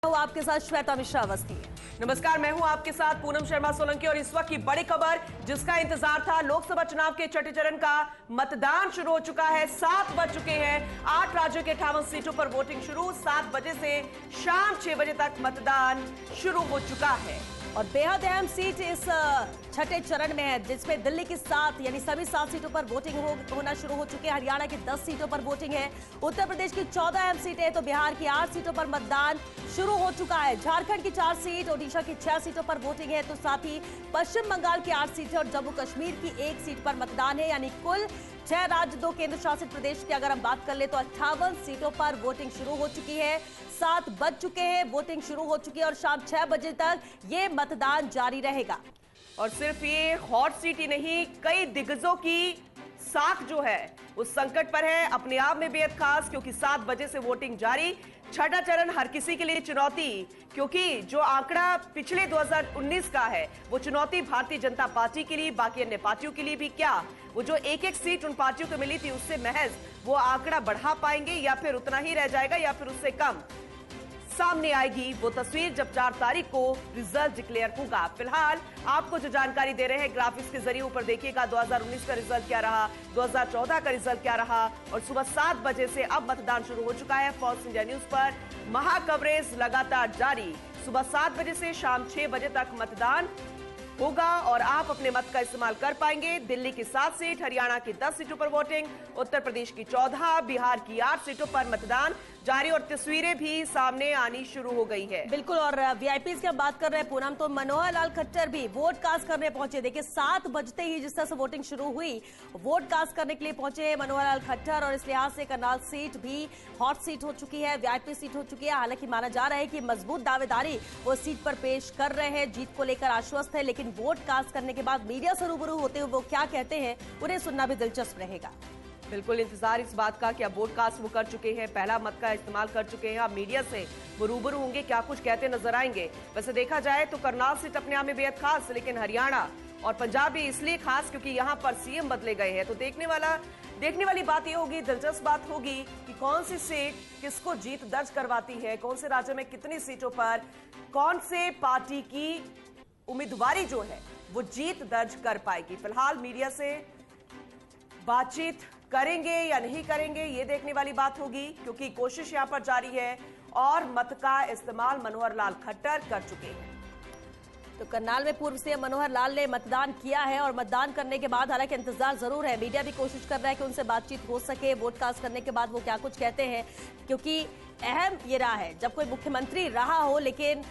हूं आपके साथ श्वेता मिश्रा अवस्थी। नमस्कार, मैं हूं आपके साथ पूनम शर्मा सोलंकी और इस वक्त की बड़ी खबर जिसका इंतजार था। लोकसभा चुनाव के छठे चरण का मतदान शुरू हो चुका है। 7 बज चुके हैं। 8 राज्यों के 58 सीटों पर वोटिंग शुरू। 7 बजे से शाम 6 बजे तक मतदान शुरू हो चुका है और बेहद अहम सीट इस छठे चरण में है, जिसमें दिल्ली की 7 यानी सभी 7 सीटों पर वोटिंग होना शुरू हो चुकी है। हरियाणा की 10 सीटों पर वोटिंग है। उत्तर प्रदेश की 14 अहम सीटें, तो बिहार की 8 सीटों पर मतदान शुरू हो चुका है। झारखंड की 4 सीट, ओडिशा की 6 सीटों पर वोटिंग है, तो साथ ही पश्चिम बंगाल की 8 सीटें और जम्मू कश्मीर की 1 सीट पर मतदान है। यानी कुल 6 राज्य, 2 केंद्र शासित प्रदेश की अगर हम बात कर ले तो 58 सीटों पर वोटिंग शुरू हो चुकी है। 7 बज चुके हैं, वोटिंग शुरू हो चुकी है और शाम 6 बजे तक ये मतदान जारी रहेगा। और सिर्फ ये हॉट सीट ही नहीं, कई दिग्गजों की साख जो है उस संकट पर है। अपने आप में बेहद खास, क्योंकि 7 बजे से वोटिंग जारी। छठा चरण हर किसी के लिए चुनौती, क्योंकि जो आंकड़ा पिछले 2019 का है वो चुनौती भारतीय जनता पार्टी के लिए, बाकी अन्य पार्टियों के लिए भी। क्या वो जो एक सीट उन पार्टियों को मिली थी उससे महज वो आंकड़ा बढ़ा पाएंगे या फिर उतना ही रह जाएगा या फिर उससे कम? सामने आएगी वो तस्वीर जब 4 तारीख को रिजल्ट डिक्लेयर होगा। फिलहाल आपको जो जानकारी दे रहे हैं ग्राफिक्स के जरिए, ऊपर देखिएगा 2019 का रिजल्ट क्या रहा, 2014 का रिजल्ट क्या रहा। और सुबह 7 बजे से अब मतदान शुरू हो चुका है। फॉक्स इंडिया न्यूज पर महा कवरेज लगातार जारी। सुबह 7 बजे से शाम 6 बजे तक मतदान होगा और आप अपने मत का इस्तेमाल कर पाएंगे। दिल्ली की 7 सीट, हरियाणा की 10 सीटों पर वोटिंग, उत्तर प्रदेश की 14, बिहार की 8 सीटों पर मतदान जारी और तस्वीरें भी सामने आनी शुरू हो गई है। बिल्कुल, और वीआईपीज़ की हम बात कर रहे हैं पूनम, तो मनोहर लाल खट्टर भी वोट कास्ट करने पहुंचे। देखिए 7 बजते ही जिस तरह से वोटिंग शुरू हुई, वोट कास्ट करने के लिए पहुंचे मनोहर लाल खट्टर और इस लिहाज से करनाल सीट भी हॉट सीट हो चुकी है, वीआईपी सीट हो चुकी है। हालांकि माना जा रहा है कि मजबूत दावेदारी वो सीट पर पेश कर रहे हैं, जीत को लेकर आश्वस्त है, लेकिन वोट कास्ट करने के बाद मीडिया से रूबरू होते हुए वो क्या कहते हैं उन्हें सुनना भी दिलचस्प रहेगा। बिल्कुल इंतजार इस बात का कि अब वोट कास्ट वो कर चुके हैं, पहला मत का इस्तेमाल कर चुके हैं, अब मीडिया से वो रूबरू होंगे, क्या कुछ कहते नजर आएंगे। वैसे देखा जाए तो करनाल सीट अपने आप में बेहद खास, लेकिन हरियाणा और पंजाब भी इसलिए खास क्योंकि यहाँ पर सीएम बदले गए हैं। तो देखने वाली बात ये होगी, दिलचस्प बात होगी कि कौन सी सीट किसको जीत दर्ज करवाती है, कौन से राज्य में कितनी सीटों पर कौन से पार्टी की उम्मीदवारी जो है वो जीत दर्ज कर पाएगी। फिलहाल मीडिया से बातचीत करेंगे या नहीं करेंगे ये देखने वाली बात होगी, क्योंकि कोशिश यहां पर जारी है और मत का इस्तेमाल मनोहर लाल खट्टर कर चुके हैं। तो करनाल में पूर्व सीएम मनोहर लाल ने मतदान किया है और मतदान करने के बाद हालांकि इंतजार जरूर है, मीडिया भी कोशिश कर रहा है कि उनसे बातचीत हो सके, वोट कास्ट करने के बाद वो क्या कुछ कहते हैं, क्योंकि अहम ये रहा है जब कोई मुख्यमंत्री रहा हो लेकिन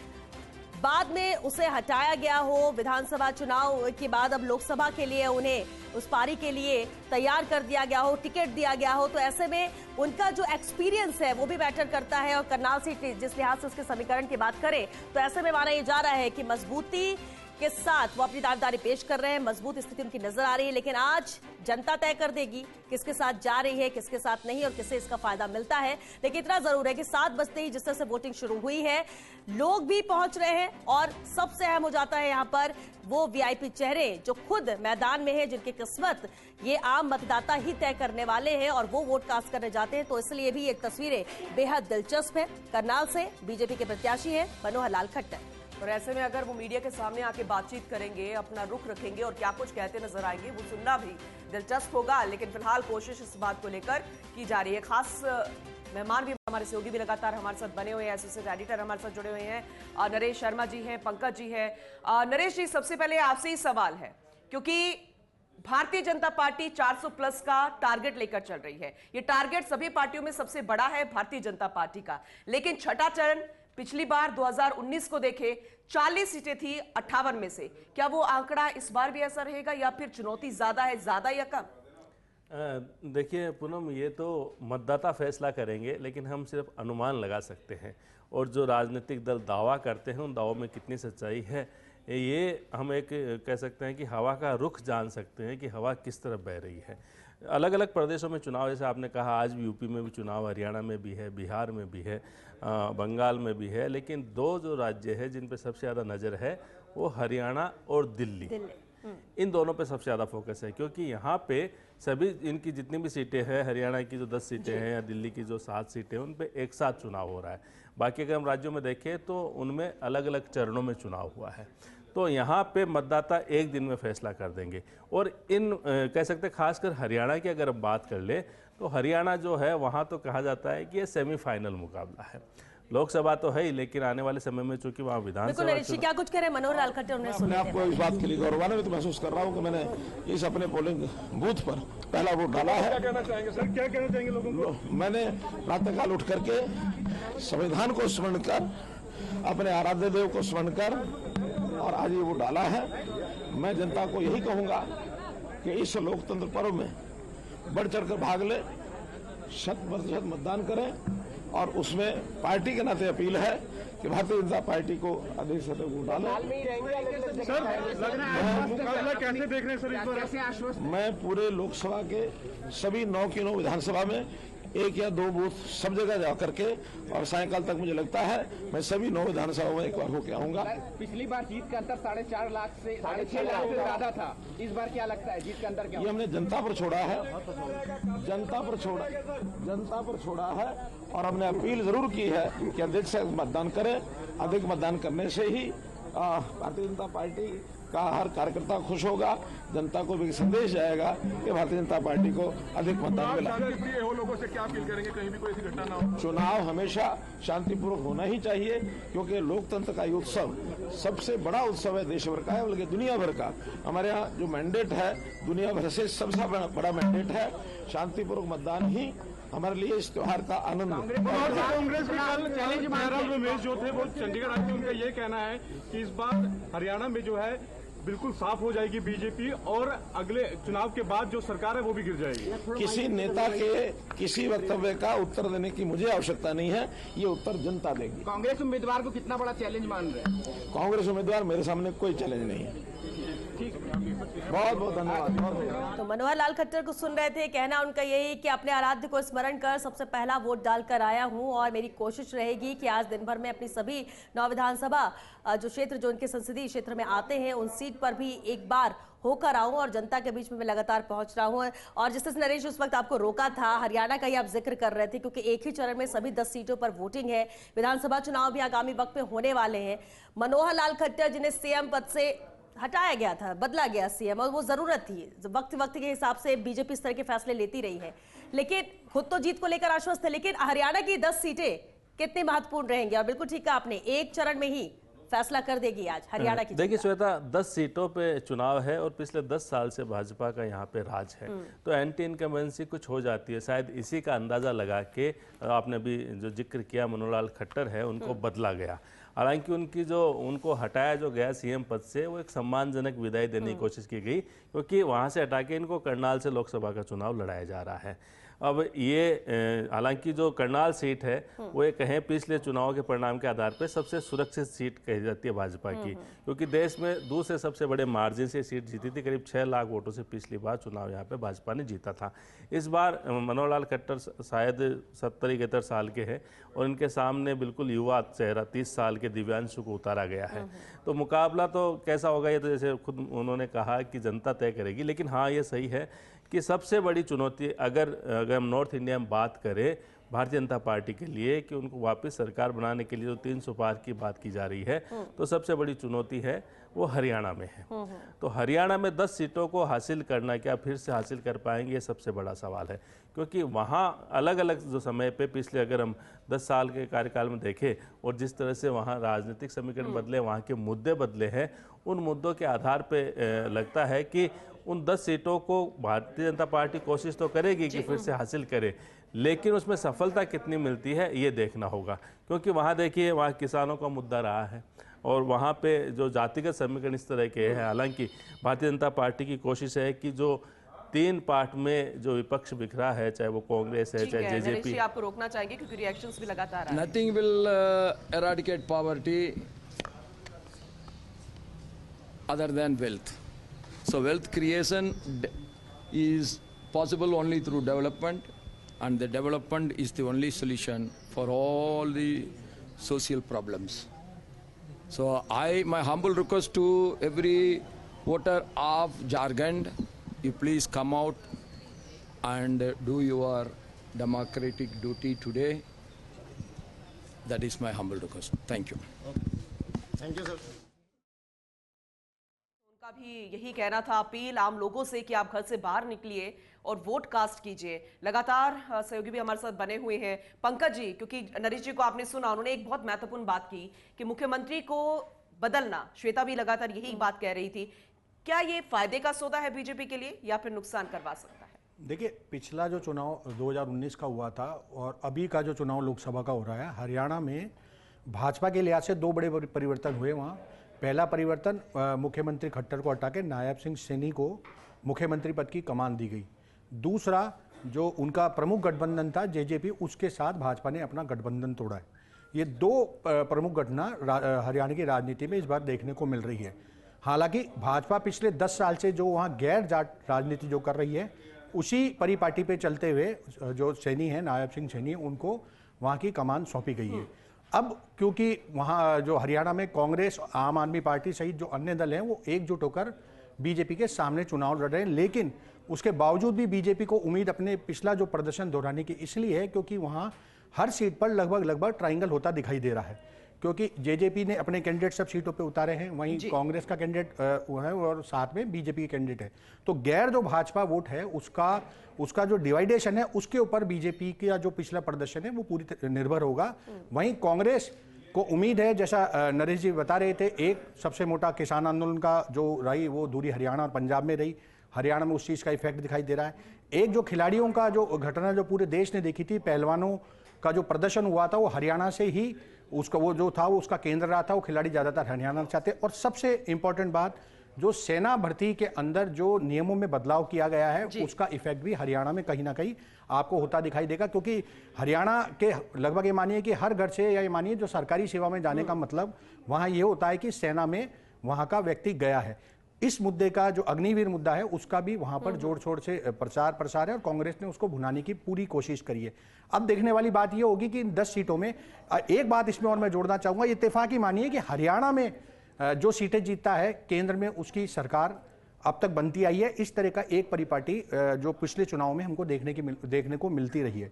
बाद में उसे हटाया गया हो, विधानसभा चुनाव के बाद अब लोकसभा के लिए उन्हें उस पारी के लिए तैयार कर दिया गया हो, टिकट दिया गया हो, तो ऐसे में उनका जो एक्सपीरियंस है वो भी मैटर करता है। और करनाल सीट जिस लिहाज से उसके समीकरण की बात करें तो ऐसे में माना यह जा रहा है कि मजबूती के साथ वो अपनी दावेदारी पेश कर रहे हैं, मजबूत स्थिति उनकी नजर आ रही है। लेकिन आज जनता तय कर देगी किसके साथ जा रही है, किसके साथ नहीं और किससे इसका फायदा मिलता है। लेकिन इतना जरूर है कि 7 बजते ही जिस तरह से वोटिंग शुरू हुई है, लोग भी पहुंच रहे हैं और सबसे अहम हो जाता है यहां पर वो वीआईपी चेहरे जो खुद मैदान में है, जिनकी किस्मत ये आम मतदाता ही तय करने वाले हैं और वो वोट कास्ट करने जाते हैं। तो इसलिए भी ये तस्वीरें बेहद दिलचस्प है। करनाल से बीजेपी के प्रत्याशी हैं मनोहर लाल खट्टर, और ऐसे में अगर वो मीडिया के सामने आके बातचीत करेंगे, अपना रुख रखेंगे और क्या कुछ कहते नजर आएंगे वो सुनना भी दिलचस्प होगा। लेकिन फिलहाल कोशिश इस बात को लेकर की जा रही है। खास मेहमान भी हमारे सहयोगी भी लगातार हमारे साथ बने हुए हैं, एसोसिएट एडिटर हमारे साथ जुड़े हुए हैं, नरेश शर्मा जी हैं, पंकज जी हैं। नरेश जी, सबसे पहले आपसे ही सवाल है, क्योंकि भारतीय जनता पार्टी 400 प्लस का टारगेट लेकर चल रही है। ये टारगेट सभी पार्टियों में सबसे बड़ा है भारतीय जनता पार्टी का, लेकिन छठा चरण पिछली बार 2019 को देखे 40 सीटें थी 58 में से, क्या वो आंकड़ा इस बार भी ऐसा रहेगा या फिर चुनौती ज्यादा है, ज्यादा या कम? देखिए पूनम, ये तो मतदाता फैसला करेंगे, लेकिन हम सिर्फ अनुमान लगा सकते हैं और जो राजनीतिक दल दावा करते हैं उन दावों में कितनी सच्चाई है ये हम एक कह सकते हैं कि हवा का रुख जान सकते हैं कि हवा किस तरफ बह रही है। अलग अलग प्रदेशों में चुनाव, जैसे आपने कहा आज भी यूपी में भी चुनाव, हरियाणा में भी है, बिहार में भी है, बंगाल में भी है, लेकिन 2 जो राज्य है जिन पर सबसे ज़्यादा नज़र है वो हरियाणा और दिल्ली। इन दोनों पे सबसे ज़्यादा फोकस है, क्योंकि यहाँ पे सभी इनकी जितनी भी सीटें हैं, हरियाणा की जो 10 सीटें हैं या दिल्ली की जो 7 सीटें हैं, उन पे एक साथ चुनाव हो रहा है। बाकी अगर हम राज्यों में देखें तो उनमें अलग अलग चरणों में चुनाव हुआ है। तो यहाँ पे मतदाता एक दिन में फैसला कर देंगे। और कह सकते हैं खासकर हरियाणा की अगर हम बात कर ले तो हरियाणा जो है वहाँ तो कहा जाता है कि ये सेमीफाइनल मुकाबला है। लोकसभा तो है ही, लेकिन आने वाले समय में चूंकि वहाँ विधानसभा क्या कुछ कह रहे हैं मनोहर लाल खट्टर, उन्हें अपने आपको इस बात के लिए गौरवान्वित महसूस कर रहा हूँ कि मैंने इस अपने पोलिंग बूथ पर पहला वोट डाला है। क्या कहना चाहेंगे सर, क्या कहना चाहेंगे लोगों को? मैंने प्रातःकाल उठ करके संविधान को स्मरण कर, अपने आराध्य देव को स्मरण कर और आज ये वोट डाला है। मैं जनता को यही कहूंगा कि इस लोकतंत्र पर्व में बढ़ चढ़कर भाग ले, 100% मतदान करें और उसमें पार्टी के नाते अपील है कि भारतीय जनता पार्टी को अधिक से अधिक वोट डालें। सर लग रहा है मुकाबला कैसे देख रहे हैं सर इस बार? मैं पूरे लोकसभा के सभी 9 की 9 विधानसभा में 1 या 2 बूथ सब जगह जा करके और सायंकाल तक मुझे लगता है मैं सभी 9 विधानसभा में एक बार होके आऊंगा। पिछली बार जीत का अंतर 4.5 लाख से 6.5 लाख से ज्यादा था। इस बार क्या लगता है जीत का अंतर क्या? ये हमने जनता पर छोड़ा है, जनता पर छोड़ा है और हमने अपील जरूर की है कि अधिक से मतदान करें। अधिक मतदान करने से ही भारतीय जनता पार्टी का हर कार्यकर्ता खुश होगा, जनता को भी संदेश जाएगा कि भारतीय जनता पार्टी को अधिक मतदान मिला। शांतिप्रिय हो लोगों से क्या अपील करेंगे, कहीं भी कोई ऐसी घटना ना हो? चुनाव हमेशा शांतिपूर्वक होना ही चाहिए, क्योंकि लोकतंत्र का ये उत्सव सबसे बड़ा उत्सव है देश भर का है, बल्कि दुनिया भर का। हमारे यहाँ जो मैंडेट है दुनिया भर से सबसे बड़ा मैंडेट है। शांतिपूर्वक मतदान ही हमारे लिए इस त्योहार का आनंद है। कांग्रेस भी कल जयराम रमेश जो थे वो चंडीगढ़ आए थे, उनका ये कहना है कि इस बार हरियाणा में जो है बिल्कुल साफ हो जाएगी बीजेपी और अगले चुनाव के बाद जो सरकार है वो भी गिर जाएगी। किसी नेता के किसी वक्तव्य का उत्तर देने की मुझे आवश्यकता नहीं है, ये उत्तर जनता देगी। कांग्रेस उम्मीदवार को कितना बड़ा चैलेंज मान रहे हैं? कांग्रेस उम्मीदवार मेरे सामने कोई चैलेंज नहीं है। बहुत बहुत धन्यवाद। तो मनोहर लाल खट्टर को सुन रहे थे। कहना उनका यही कि अपने आराध्य को स्मरण कर सबसे पहला वोट डालकर आया हूं और मेरी कोशिश रहेगी कि आज दिन भर में अपनी सभी 9 विधानसभा जो क्षेत्र जो उनके संसदीय क्षेत्र में आते हैं उन सीट पर भी एक बार होकर आऊं और जनता के बीच में मैं लगातार पहुंच रहा हूं। और जिस तरह नरेश उस वक्त आपको रोका था, हरियाणा का ही आप जिक्र कर रहे थे, क्योंकि एक ही चरण में सभी 10 सीटों पर वोटिंग है। विधानसभा चुनाव भी आगामी वक्त में होने वाले हैं। मनोहर लाल खट्टर जिन्हें सीएम पद से हटाया गया था, बदला गया सीएम, और वो जरूरत थी, वक्त के हिसाब से बीजेपी इस तरह के फैसले लेती रही है, लेकिन खुद तो जीत को लेकर आश्वस्त है। लेकिन हरियाणा की 10 सीटें कितनी महत्वपूर्ण रहेंगी? और बिल्कुल ठीक है आपने, एक चरण में ही फैसला कर देगी आज हरियाणा की। देखिए श्वेता, 10 सीटों पे चुनाव है और पिछले 10 साल से भाजपा का यहाँ पे राज है, तो एंटी इनकम्बेंसी कुछ हो जाती है। शायद इसी का अंदाजा लगा के आपने भी जो जिक्र किया मनोहर लाल खट्टर है उनको बदला गया। हालांकि उनको हटाया जो गया सीएम पद से, वो एक सम्मानजनक विदाई देने की कोशिश की गई, क्योंकि वहाँ से हटा के इनको करनाल से लोकसभा का चुनाव लड़ाया जा रहा है। अब ये हालांकि जो करनाल सीट है वो ये कहें पिछले चुनाव के परिणाम के आधार पर सबसे सुरक्षित सीट कही जाती है भाजपा की, क्योंकि देश में दूसरे सबसे बड़े मार्जिन से सीट जीती थी। करीब 6 लाख वोटों से पिछली बार चुनाव यहाँ पे भाजपा ने जीता था। इस बार मनोहर लाल खट्टर शायद 70-71 साल के हैं और इनके सामने बिल्कुल युवा चेहरा 30 साल के दिव्यांशु को उतारा गया है। तो मुकाबला तो कैसा होगा ये तो जैसे खुद उन्होंने कहा कि जनता तय करेगी। लेकिन हाँ, ये सही है कि सबसे बड़ी चुनौती अगर हम नॉर्थ इंडिया में बात करें भारतीय जनता पार्टी के लिए कि उनको वापस सरकार बनाने के लिए जो 300 पार की बात की जा रही है, तो सबसे बड़ी चुनौती है वो हरियाणा में है। तो हरियाणा में 10 सीटों को हासिल करना, क्या फिर से हासिल कर पाएंगे, ये सबसे बड़ा सवाल है। क्योंकि वहाँ अलग अलग जो समय पे पिछले अगर हम 10 साल के कार्यकाल में देखें और जिस तरह से वहाँ राजनीतिक समीकरण बदले, वहाँ के मुद्दे बदले हैं, उन मुद्दों के आधार पे लगता है कि उन 10 सीटों को भारतीय जनता पार्टी कोशिश तो करेगी कि फिर से हासिल करे, लेकिन उसमें सफलता कितनी मिलती है ये देखना होगा। क्योंकि वहाँ देखिए, वहाँ किसानों का मुद्दा रहा है और वहाँ पे जो जातिगत समीकरण इस तरह के हैं। हालांकि भारतीय जनता पार्टी की कोशिश है कि जो 3 पार्ट में जो विपक्ष बिखरा है, चाहे वो कांग्रेस है चाहे जेजेपी। आपको रोकना चाहेंगे क्योंकि रिएक्शंस भी लगातार आ रहे हैं। Nothing will eradicate poverty other than wealth. So wealth creation is possible only through development, and the development is the only solution for all the social problems. So my humble request to every voter of Jharkhand, you please come out and do your democratic duty today. That is my humble request. Thank you. Thank you sir. उनका भी यही कहना था, appeal आम लोगों से कि आप घर से बाहर निकलिए और वोट कास्ट कीजिए। लगातार सहयोगी भी हमारे साथ बने हुए हैं। पंकज जी, क्योंकि नरेश जी को आपने सुना, उन्होंने एक बहुत महत्वपूर्ण बात की कि मुख्यमंत्री को बदलना, श्वेता भी लगातार यही बात कह रही थी। क्या ये फायदे का सौदा है बीजेपी के लिए या फिर नुकसान करवा सकता है? देखिए, पिछला जो चुनाव 2019 का हुआ था और अभी का जो चुनाव लोकसभा का हो रहा है, हरियाणा में भाजपा के लिहाज से दो बड़े परिवर्तन हुए। वहाँ पहला परिवर्तन, मुख्यमंत्री खट्टर को हटा के नायब सिंह सैनी को मुख्यमंत्री पद की कमान दी गई। दूसरा, जो उनका प्रमुख गठबंधन था जेजेपी, उसके साथ भाजपा ने अपना गठबंधन तोड़ा है। ये दो प्रमुख घटना हरियाणा की राजनीति में इस बार देखने को मिल रही है। हालांकि भाजपा पिछले 10 साल से जो वहाँ गैर जाट राजनीति जो कर रही है, उसी परिपाटी पे चलते हुए जो सैनी है, नायब सिंह सैनी, उनको वहाँ की कमान सौंपी गई है। अब क्योंकि वहाँ जो हरियाणा में कांग्रेस, आम आदमी पार्टी सहित जो अन्य दल हैं, वो एकजुट होकर बीजेपी के सामने चुनाव लड़ रहे हैं, लेकिन उसके बावजूद भी बीजेपी को उम्मीद अपने पिछला जो प्रदर्शन दोहराने की इसलिए है क्योंकि वहाँ हर सीट पर लगभग ट्रायंगल होता दिखाई दे रहा है। क्योंकि जेजेपी ने अपने कैंडिडेट सब सीटों पे उतारे हैं, वहीं कांग्रेस का कैंडिडेट है और साथ में बीजेपी के कैंडिडेट है। तो गैर जो भाजपा वोट है, उसका जो डिवाइडेशन है, उसके ऊपर बीजेपी का जो पिछला प्रदर्शन है वो पूरी निर्भर होगा। वहीं कांग्रेस को उम्मीद है, जैसा नरेश जी बता रहे थे, एक सबसे मोटा किसान आंदोलन का जो रही वो दूरी हरियाणा और पंजाब में रही। हरियाणा में उस चीज़ का इफेक्ट दिखाई दे रहा है। एक जो खिलाड़ियों का जो घटना जो पूरे देश ने देखी थी, पहलवानों का जो प्रदर्शन हुआ था, वो हरियाणा से ही उसका वो जो था वो उसका केंद्र रहा था। वो खिलाड़ी ज़्यादातर हरियाणा चाहते। और सबसे इंपॉर्टेंट बात, जो सेना भर्ती के अंदर जो नियमों में बदलाव किया गया है, उसका इफेक्ट भी हरियाणा में कहीं ना कहीं आपको होता दिखाई देगा। क्योंकि हरियाणा के लगभग ये मानिए कि हर घर से, या ये मानिए जो सरकारी सेवा में जाने का मतलब वहाँ ये होता है कि सेना में वहाँ का व्यक्ति गया है। इस मुद्दे का जो अग्निवीर मुद्दा है, उसका भी वहां पर जोर शोर से प्रचार प्रसार है और कांग्रेस ने उसको भुनाने की पूरी कोशिश करी है। अब देखने वाली बात ये होगी कि इन 10 सीटों में, एक बात इसमें और मैं जोड़ना चाहूंगा, इत्तेफाकी मानिए कि हरियाणा में जो सीटें जीतता है, केंद्र में उसकी सरकार अब तक बनती आई है। इस तरह का एक परिपाटी जो पिछले चुनाव में हमको देखने को मिलती रही है।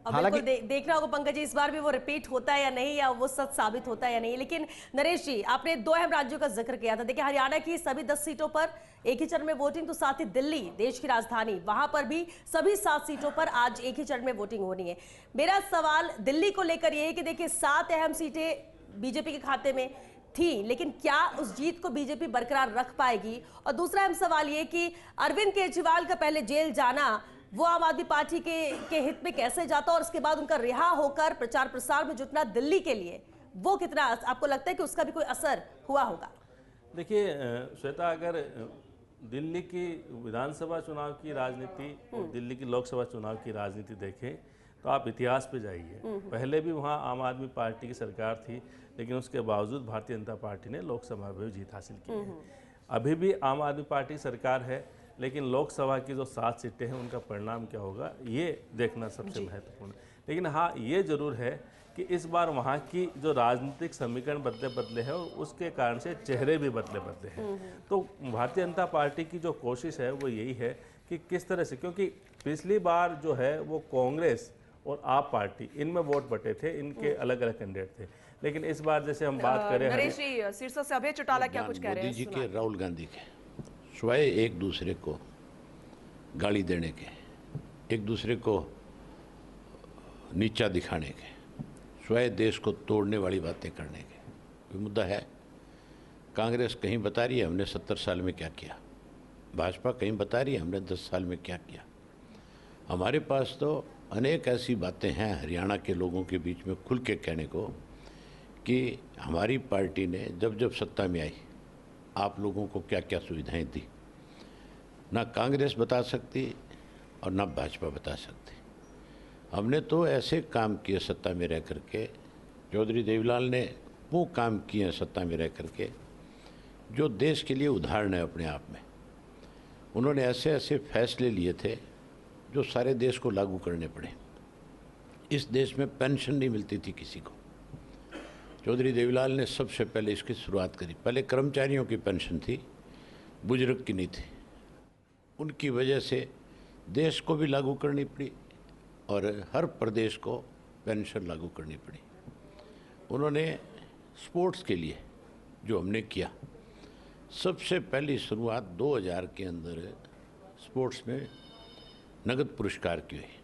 हालांकि देखना होगा पंकज जी, इस बार भी वो रिपीट होता है या नहीं, या वो सच साबित होता है या नहीं। लेकिन नरेश जी, आपने 2 अहम राज्यों का जिक्र किया था। देखिए, हरियाणा की सभी 10 सीटों पर एक ही चरण में वोटिंग, तो साथ ही दिल्ली, देश की राजधानी, वहां पर भी सभी 7 सीटों पर आज एक ही चरण में वोटिंग होनी है। मेरा सवाल दिल्ली को लेकर यह है कि देखिए 7 अहम सीटें बीजेपी के खाते में थी, लेकिन क्या उस जीत को बीजेपी बरकरार रख पाएगी? और दूसरा अहम सवाल ये कि अरविंद केजरीवाल का पहले जेल जाना वो आम आदमी पार्टी के हित में कैसे जाता, और उसके बाद उनका रिहा होकर प्रचार प्रसार में जुटना दिल्ली के लिए, वो कितना आपको लगता है कि उसका भी कोई असर हुआ होगा? देखिए श्वेता, अगर दिल्ली की विधानसभा चुनाव की राजनीति और दिल्ली की लोकसभा चुनाव की राजनीति देखें तो आप इतिहास पे जाइए। पहले भी वहाँ आम आदमी पार्टी की सरकार थी, लेकिन उसके बावजूद भारतीय जनता पार्टी ने लोकसभा में जीत हासिल की है। अभी भी आम आदमी पार्टी सरकार है, लेकिन लोकसभा की जो 7 सीटें हैं उनका परिणाम क्या होगा ये देखना सबसे महत्वपूर्ण है। लेकिन हाँ, ये जरूर है कि इस बार वहाँ की जो राजनीतिक समीकरण बदले हैं और उसके कारण से चेहरे भी बदले हैं। तो भारतीय जनता पार्टी की जो कोशिश है वो यही है कि किस तरह से, क्योंकि पिछली बार जो है वो कांग्रेस और आप पार्टी, इनमें वोट बटे थे, इनके अलग अलग कैंडिडेट थे। लेकिन इस बार जैसे हम बात करें, नरेश जी, सिरसा से अभय चौटाला क्या कुछ कह रहे हैं? मोदी जी के, राहुल गांधी के स्वयं एक दूसरे को गाली देने के, एक दूसरे को नीचा दिखाने के, स्वयं देश को तोड़ने वाली बातें करने के कोई मुद्दा है? कांग्रेस कहीं बता रही है हमने 70 साल में क्या किया, भाजपा कहीं बता रही है हमने 10 साल में क्या किया। हमारे पास तो अनेक ऐसी बातें हैं हरियाणा के लोगों के बीच में खुल के कहने को कि हमारी पार्टी ने जब जब सत्ता में आई आप लोगों को क्या क्या सुविधाएं दी। ना कांग्रेस बता सकती और ना भाजपा बता सकती। हमने तो ऐसे काम किए सत्ता में रह करके, चौधरी देवीलाल ने वो काम किए हैं सत्ता में रह करके जो देश के लिए उदाहरण है अपने आप में। उन्होंने ऐसे ऐसे फैसले लिए थे जो सारे देश को लागू करने पड़े। इस देश में पेंशन नहीं मिलती थी किसी को, चौधरी देवीलाल ने सबसे पहले इसकी शुरुआत करी। पहले कर्मचारियों की पेंशन थी, बुजुर्ग की नहीं थी। उनकी वजह से देश को भी लागू करनी पड़ी और हर प्रदेश को पेंशन लागू करनी पड़ी। उन्होंने स्पोर्ट्स के लिए जो हमने किया, सबसे पहली शुरुआत 2000 के अंदर स्पोर्ट्स में नगद पुरस्कार की हुई।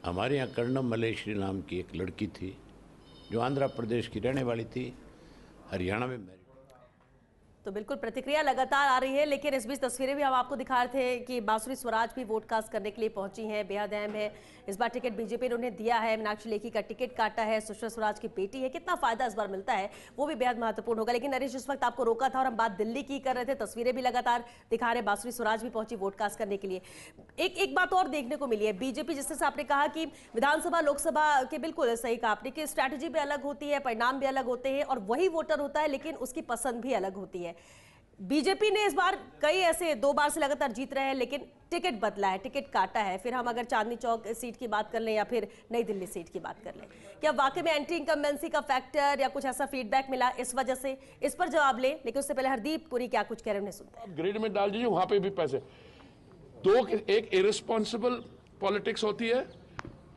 हमारे यहाँ कर्णम मलेश्वरी नाम की एक लड़की थी जो आंध्र प्रदेश की रहने वाली थी, हरियाणा में मैरिड। तो बिल्कुल प्रतिक्रिया लगातार आ रही है, लेकिन इस बीच तस्वीरें भी हम आपको दिखा रहे थे कि बांसुरी स्वराज भी वोट कास्ट करने के लिए पहुंची हैं। बेहद अहम है, इस बार टिकट बीजेपी ने उन्हें दिया है। मीनाक्षी लेखी का टिकट काटा है, सुषमा स्वराज की बेटी है, कितना फायदा इस बार मिलता है वो भी बेहद महत्वपूर्ण होगा। लेकिन नरेश, इस वक्त आपको रोका था और हम बात दिल्ली की कर रहे थे, तस्वीरें भी लगातार दिखा रहे। बांसुरी स्वराज भी पहुंची वोट कास्ट करने के लिए। एक बात और देखने को मिली है, बीजेपी जिस तरह से आपने कहा कि विधानसभा लोकसभा के, बिल्कुल सही कहा आपने कि स्ट्रैटेजी भी अलग होती है, परिणाम भी अलग होते हैं और वही वोटर होता है, लेकिन उसकी पसंद भी अलग होती है। बीजेपी ने इस बार कई ऐसे 2 बार से लगातार जीत रहे हैं, लेकिन टिकट बदला है, टिकट काटा है। फिर हम अगर चांदनी चौक सीट की बात कर लें या फिर नई दिल्ली सीट की बात कर लें, क्या वाकई में एंटी इनकम्बेंसी का फैक्टर या कुछ ऐसा फीडबैक मिला इस वजह से? इस पर जवाब ले, लेकिन उससे पहले हरदीप पुरी क्या कुछ कह रहे हैं सुनते हैं। ग्रिड में डाल दीजिए, वहां पे भी पैसे। एक इरेस्पॉन्सिबल पॉलिटिक्स होती है।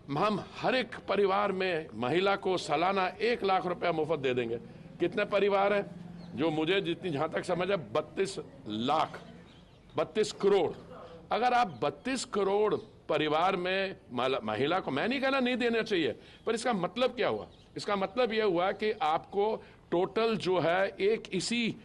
हम हर एक परिवार में महिला को सालाना 1 लाख रुपया मुफ्त दे देंगे। कितने परिवार हैं? जो मुझे जितनी जहां तक समझ है 32 करोड़। अगर आप 32 करोड़ परिवार में महिला को, मैं नहीं कहना नहीं देना चाहिए, पर इसका मतलब क्या हुआ? इसका मतलब यह हुआ कि आपको टोटल जो है एक इसी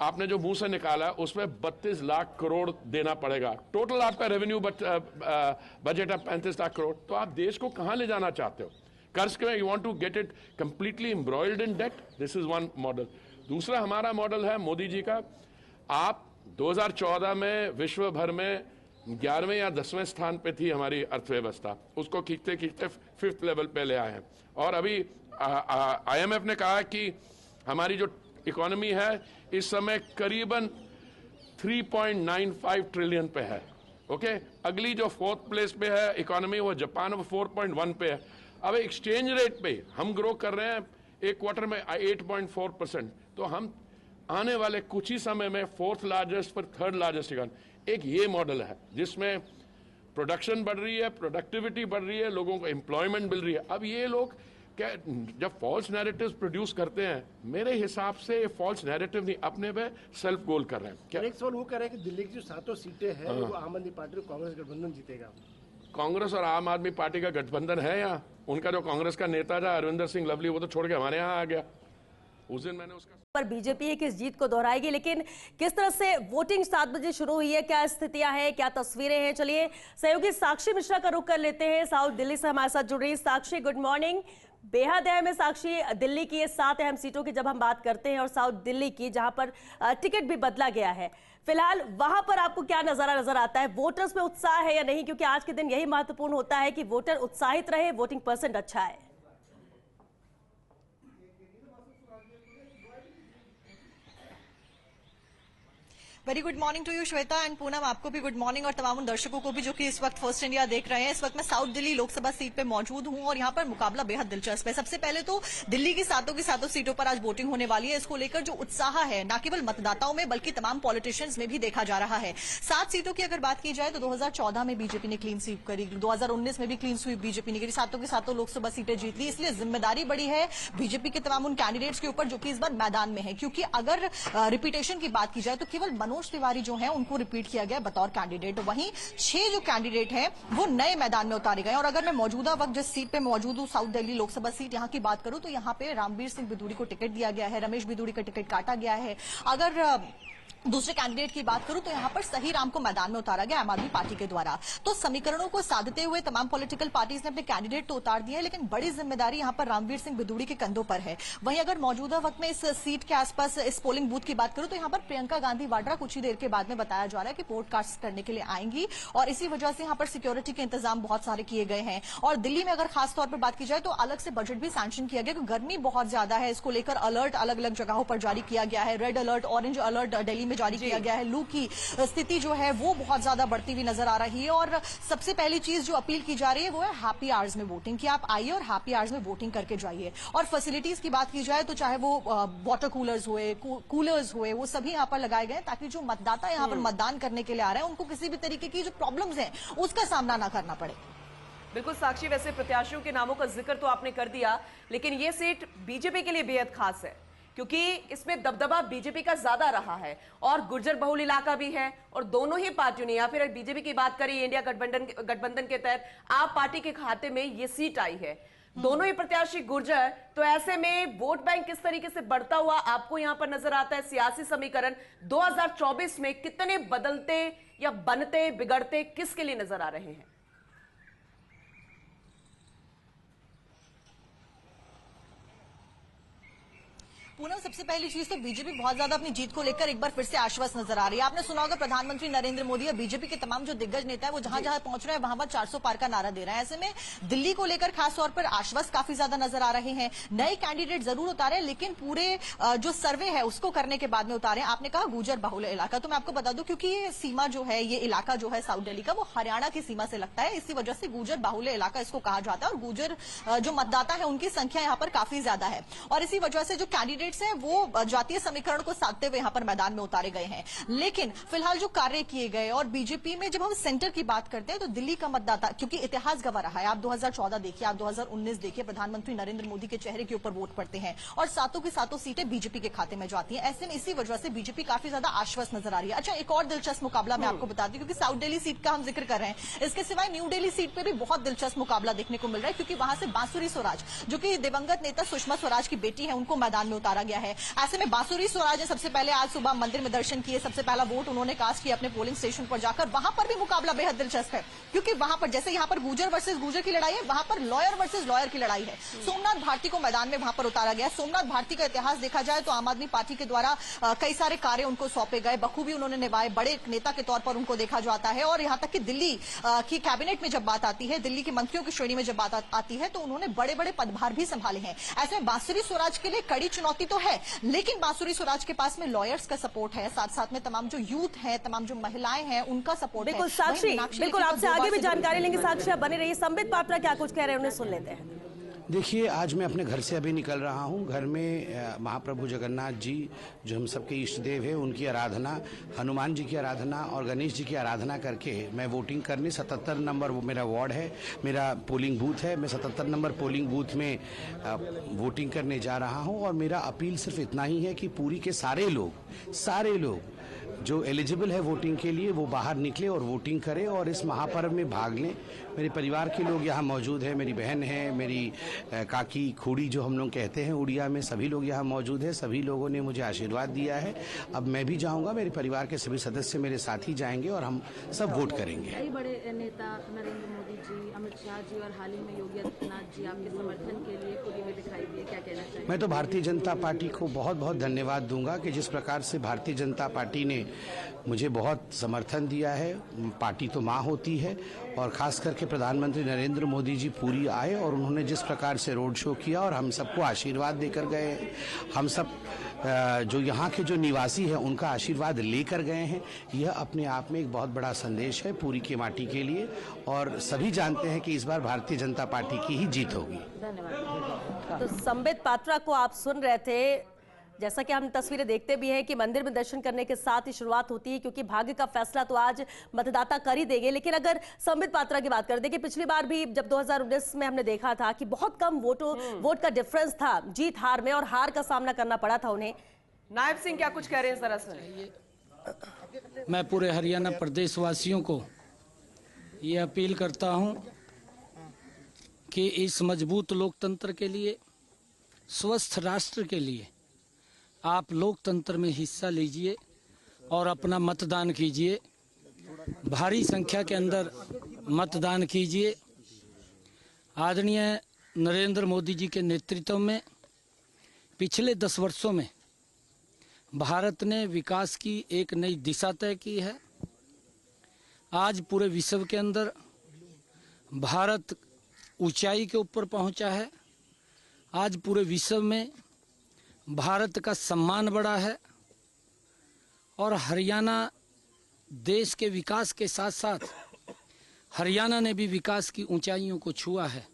आपने जो मुंह से निकाला उसमें 32 लाख करोड़ देना पड़ेगा। टोटल आपका रेवेन्यू बजट है 35 लाख करोड़। तो आप देश को कहां ले जाना चाहते हो? कर्ज के, you want to get it completely embroiled in debt. This is one model. दूसरा हमारा मॉडल है मोदी जी का। आप 2014 में विश्व भर में 11वें या 10वें स्थान पे थी हमारी अर्थव्यवस्था, उसको खींचते खींचते 5th लेवल पे ले आए हैं। और अभी IMF ने कहा कि हमारी जो इकोनॉमी है इस समय करीबन 3.95 ट्रिलियन पे है। ओके, अगली जो 4th प्लेस पे है इकोनॉमी वो जापान, वो 4.1 पे है। अब एक्सचेंज रेट पे हम ग्रो कर रहे हैं एक क्वार्टर में 8.4%। तो हम आने वाले कुछ ही समय में 4th लार्जेस्ट पर 3rd लार्जेस्ट इकोनॉमी। एक ये मॉडल है जिसमें प्रोडक्शन बढ़ रही है, प्रोडक्टिविटी बढ़ रही है, लोगों को एम्प्लॉयमेंट मिल रही है। अब ये लोग क्या जब फॉल्स नैरेटिव्स प्रोड्यूस करते हैं, मेरे हिसाब से फॉल्स नैरेटिव नहीं, अपने पे सेल्फ गोल कर रहे हैं। क्या एक सवाल वो कह रहे हैं कि दिल्ली की जो 7 सीटें हैं वो आम आदमी पार्टी और कांग्रेस गठबंधन जीतेगा। कांग्रेस और आम आदमी पार्टी का गठबंधन है यहाँ। उनका जो कांग्रेस का नेता था अरविंदर सिंह लवली, वो तो छोड़ के हमारे यहाँ आ गया। उस दिन मैंने उसका पर बीजेपी किस जीत को दोहराएगी, लेकिन किस तरह से वोटिंग 7 बजे शुरू हुई है, क्या स्थितियां हैं, क्या तस्वीरें हैं? चलिए सहयोगी साक्षी मिश्रा का रुख कर लेते हैं, साउथ दिल्ली से हमारे साथ जुड़ रही। साक्षी, गुड मॉर्निंग। बेहद अहम है साक्षी, दिल्ली की ये 7 अहम सीटों की जब हम बात करते हैं और साउथ दिल्ली की जहां पर टिकट भी बदला गया है, फिलहाल वहां पर आपको क्या नजारा नजर आता है? वोटर्स में उत्साह है या नहीं? क्योंकि आज के दिन यही महत्वपूर्ण होता है कि वोटर उत्साहित रहे, वोटिंग % अच्छा है। Very good morning to you Shweta and Poonam, आपको भी गुड मॉर्निंग और तमाम दर्शकों को भी जो कि इस वक्त फर्स्ट इंडिया देख रहे हैं। इस वक्त मैं साउथ दिल्ली लोकसभा सीट पे मौजूद हूं और यहाँ पर मुकाबला बेहद दिलचस्प है। सबसे पहले तो दिल्ली की सातों सीटों पर आज वोटिंग होने वाली है। इसको लेकर जो उत्साह है न केवल मतदाताओं में बल्कि तमाम पॉलिटिशियंस में भी देखा जा रहा है। 7 सीटों की अगर बात की जाए तो 2014 में बीजेपी ने क्लीन स्वीप करी, 2019 में भी क्लीन स्वीप बीजेपी ने करी, सातों की सातों लोकसभा सीटें जीत ली। इसलिए जिम्मेदारी बड़ी है बीजेपी के तमाम उन कैंडिडेट्स के ऊपर जो कि इस बार मैदान में है, क्योंकि अगर रिपीटेशन की बात की जाए तो केवल मनोज तिवारी जो है उनको रिपीट किया गया बतौर कैंडिडेट। वहीं 6 जो कैंडिडेट हैं वो नए मैदान में उतारे गए। और अगर मैं मौजूदा वक्त जिस सीट पे मौजूद हूं, साउथ दिल्ली लोकसभा सीट, यहां की बात करूं तो यहां पे रामवीर सिंह बिदूड़ी को टिकट दिया गया है, रमेश बिदूड़ी का टिकट काटा गया है। अगर दूसरे कैंडिडेट की बात करूं तो यहां पर सही राम को मैदान में उतारा गया आम आदमी पार्टी के द्वारा। तो समीकरणों को साधते हुए तमाम पॉलिटिकल पार्टीज ने अपने कैंडिडेट तो उतार दिए, लेकिन बड़ी जिम्मेदारी यहां पर रामवीर सिंह बिदूड़ी के कंधों पर है। वहीं अगर मौजूदा वक्त में इस सीट के आसपास इस पोलिंग बूथ की बात करूं तो यहां पर प्रियंका गांधी वाड्रा कुछ ही देर के बाद में बताया जा रहा है कि वोट कास्ट करने के लिए आएंगी और इसी वजह से यहां पर सिक्योरिटी के इंतजाम बहुत सारे किए गए हैं। और दिल्ली में अगर खासतौर पर बात की जाए तो अलग से बजट भी सैंक्शन किया गया, क्योंकि गर्मी बहुत ज्यादा है। इसको लेकर अलर्ट अलग अलग जगहों पर जारी किया गया है। Red alert, orange alert Delhi Delhi में जारी किया गया है। लू की स्थिति जो है वो बहुत ज्यादा बढ़ती हुई नजर आ रही है और सबसे पहली चीज जो अपील की जा रही है वो है हैप्पी आवर्स में वोटिंग, कि आप आइए और हैप्पी आवर्स में वोटिंग करके जाइए। और फैसिलिटीज की बात की जाए तो चाहे वो वाटर कूलर्स हुए, कूलर्स हुए, वो सभी यहाँ पर लगाए गए ताकि जो मतदाता यहाँ पर मतदान करने के लिए आ रहे हैं उनको किसी भी तरीके की जो प्रॉब्लम्स हैं उसका सामना ना करना पड़े। बिल्कुल साक्षी, वैसे प्रत्याशियों के नामों का जिक्र तो आपने कर दिया, लेकिन ये सीट बीजेपी के लिए बेहद खास है क्योंकि इसमें दबदबा बीजेपी का ज्यादा रहा है और गुर्जर बहुल इलाका भी है और दोनों ही पार्टियों ने, या फिर बीजेपी की बात करें इंडिया गठबंधन के तहत आप पार्टी के खाते में ये सीट आई है, दोनों ही प्रत्याशी गुर्जर, तो ऐसे में वोट बैंक किस तरीके से बढ़ता हुआ आपको यहां पर नजर आता है? सियासी समीकरण 2024 में कितने बदलते या बनते बिगड़ते किसके लिए नजर आ रहे हैं? पूनम, सबसे पहली चीज तो बीजेपी बहुत ज्यादा अपनी जीत को लेकर एक बार फिर से आश्वस्त नजर आ रही है। आपने सुना होगा प्रधानमंत्री नरेंद्र मोदी और बीजेपी के तमाम जो दिग्गज नेता है वो जहां जहां पहुंच रहे हैं वहां 400 पार का नारा दे रहे हैं। ऐसे में दिल्ली को लेकर खास तौर पर आश्वस्त काफी ज्यादा नजर आ रहे हैं। नए कैंडिडेट जरूर उतारे लेकिन पूरे जो सर्वे है उसको करने के बाद में उतारे। आपने कहा गुर्जर बहुल इलाका, तो मैं आपको बता दूं क्योंकि ये सीमा जो है, ये इलाका जो है साउथ दिल्ली का, वो हरियाणा की सीमा से लगता है, इसी वजह से गुर्जर बहुल इलाका इसको कहा जाता है और गुर्जर जो मतदाता है उनकी संख्या यहाँ पर काफी ज्यादा है और इसी वजह से जो कैंडिडेट्स हैं वो जातीय समीकरण को साधते हुए यहाँ पर मैदान में उतारे गए हैं। लेकिन फिलहाल जो कार्य किए गए और बीजेपी में जब हम सेंटर की बात करते हैं तो दिल्ली का मतदाता, क्योंकि इतिहास गवाह रहा है, आप 2014 देखिए, आप 2019 देखिए, प्रधानमंत्री नरेंद्र मोदी के चेहरे के ऊपर वोट पड़ते हैं और सातों की सातों सीटें बीजेपी के खाते में जाती हैं। ऐसे में इसी वजह से बीजेपी काफी ज्यादा आश्वस्त नजर आ रही है। अच्छा, एक और दिलचस्प मुकाबला मैं आपको बता दूं, क्योंकि साउथ दिल्ली सीट का हम जिक्र कर रहे हैं, इसके सिवाय न्यू दिल्ली सीट पे भी बहुत दिलचस्प मुकाबला देखने को मिल रहा है क्योंकि वहां से बांसुरी स्वराज, जो कि दिवंगत नेता सुषमा स्वराज की बेटी है, उनको मैदान में उतारा गया है। ऐसे में बांसुरी स्वराज ने सबसे पहले आज सुबह मंदिर में दर्शन किए, सबसे पहला वोट उन्होंने कास्ट किया अपने पोलिंग स्टेशन पर जाकर। वहां पर भी मुकाबला बेहद दिलचस्प है क्योंकि वहां पर जैसे यहाँ पर गुर्जर वर्सेस गुर्जर की लड़ाई है, वहां पर लॉयर वर्सेस लॉयर की लड़ाई है। सोमनाथ भारती को मैदान में वहां पर उतारा गया। सोमनाथ भारती का इतिहास देखा जाए तो आम आदमी पार्टी के द्वारा कई सारे कार्य उनको सौंपे गए, बखूबी उन्होंने निभाए, बड़े नेता के तौर पर उनको देखा जाता है और यहाँ तक कि दिल्ली की कैबिनेट में जब बात आती है, दिल्ली के मंत्रियों की श्रेणी में जब बात आती है तो उन्होंने बड़े बड़े पदभार भी संभाले हैं। ऐसे में बांसुरी स्वराज के लिए कड़ी चुनौती तो है, लेकिन बांसुरी स्वराज के पास में लॉयर्स का सपोर्ट है, साथ साथ में तमाम जो यूथ है, तमाम जो महिलाएं हैं, उनका सपोर्ट है। बिल्कुल साक्षी, बिल्कुल आपसे आगे भी जानकारी लेंगे। साक्षी आप बने रहिए। संबित पात्रा क्या कुछ कह रहे हैं, उन्हें सुन लेते हैं। देखिए, आज मैं अपने घर से अभी निकल रहा हूँ। घर में महाप्रभु जगन्नाथ जी जो हम सबके इष्ट देव है, उनकी आराधना, हनुमान जी की आराधना और गणेश जी की आराधना करके मैं वोटिंग करने 77 नंबर वो मेरा वार्ड है, मेरा पोलिंग बूथ है, मैं 77 नंबर पोलिंग बूथ में वोटिंग करने जा रहा हूँ। और मेरा अपील सिर्फ इतना ही है कि पूरी के सारे लोग जो एलिजिबल है वोटिंग के लिए वो बाहर निकले और वोटिंग करें और इस महापर्व में भाग लें। मेरे परिवार के लोग यहाँ मौजूद हैं, मेरी बहन है, मेरी काकी खूड़ी जो हम लोग कहते हैं उड़िया में, सभी लोग यहाँ मौजूद हैं। सभी लोगों ने मुझे आशीर्वाद दिया है। अब मैं भी जाऊँगा, मेरे परिवार के सभी सदस्य मेरे साथ ही जाएंगे और हम सब वोट करेंगे। कई बड़े नेता नरेंद्र मोदी जी, अमित शाह जी और हाल ही में योगी आदित्यनाथ जी आपके समर्थन के लिए खुले हुए दिखाई दिए, क्या कहना चाहिए? मैं तो भारतीय जनता पार्टी को बहुत बहुत धन्यवाद दूंगा कि जिस प्रकार से भारतीय जनता पार्टी ने मुझे बहुत समर्थन दिया है। पार्टी तो माँ होती है और खास करके प्रधानमंत्री नरेंद्र मोदी जी पूरी आए और उन्होंने जिस प्रकार से रोड शो किया और हम सबको आशीर्वाद देकर गए, हम सब जो यहाँ के जो निवासी हैं उनका आशीर्वाद लेकर गए हैं। यह अपने आप में एक बहुत बड़ा संदेश है पूरी की माटी के लिए और सभी जानते हैं कि इस बार भारतीय जनता पार्टी की ही जीत होगी। तो संबित पात्रा को आप सुन रहे थे। जैसा कि हम तस्वीरें देखते भी हैं कि मंदिर में दर्शन करने के साथ ही शुरुआत होती है क्योंकि भाग्य का फैसला तो आज मतदाता कर ही देंगे। लेकिन अगर संबित पात्रा की बात कर दें कि पिछली बार भी जब 2019 में हमने देखा था कि बहुत कम वोट का डिफरेंस था जीत हार में और हार का सामना करना पड़ा था उन्हें। नायब सिंह क्या कुछ कह रहे हैं, जरा सुनिए। मैं पूरे हरियाणा प्रदेश वासियों को ये अपील करता हूं कि इस मजबूत लोकतंत्र के लिए, स्वस्थ राष्ट्र के लिए आप लोकतंत्र में हिस्सा लीजिए और अपना मतदान कीजिए। भारी संख्या के अंदर मतदान कीजिए। आदरणीय नरेंद्र मोदी जी के नेतृत्व में पिछले 10 वर्षों में भारत ने विकास की एक नई दिशा तय की है। आज पूरे विश्व के अंदर भारत ऊंचाई के ऊपर पहुंचा है। आज पूरे विश्व में भारत का सम्मान बढ़ा है और हरियाणा देश के विकास के साथ साथ हरियाणा ने भी विकास की ऊंचाइयों को छुआ है।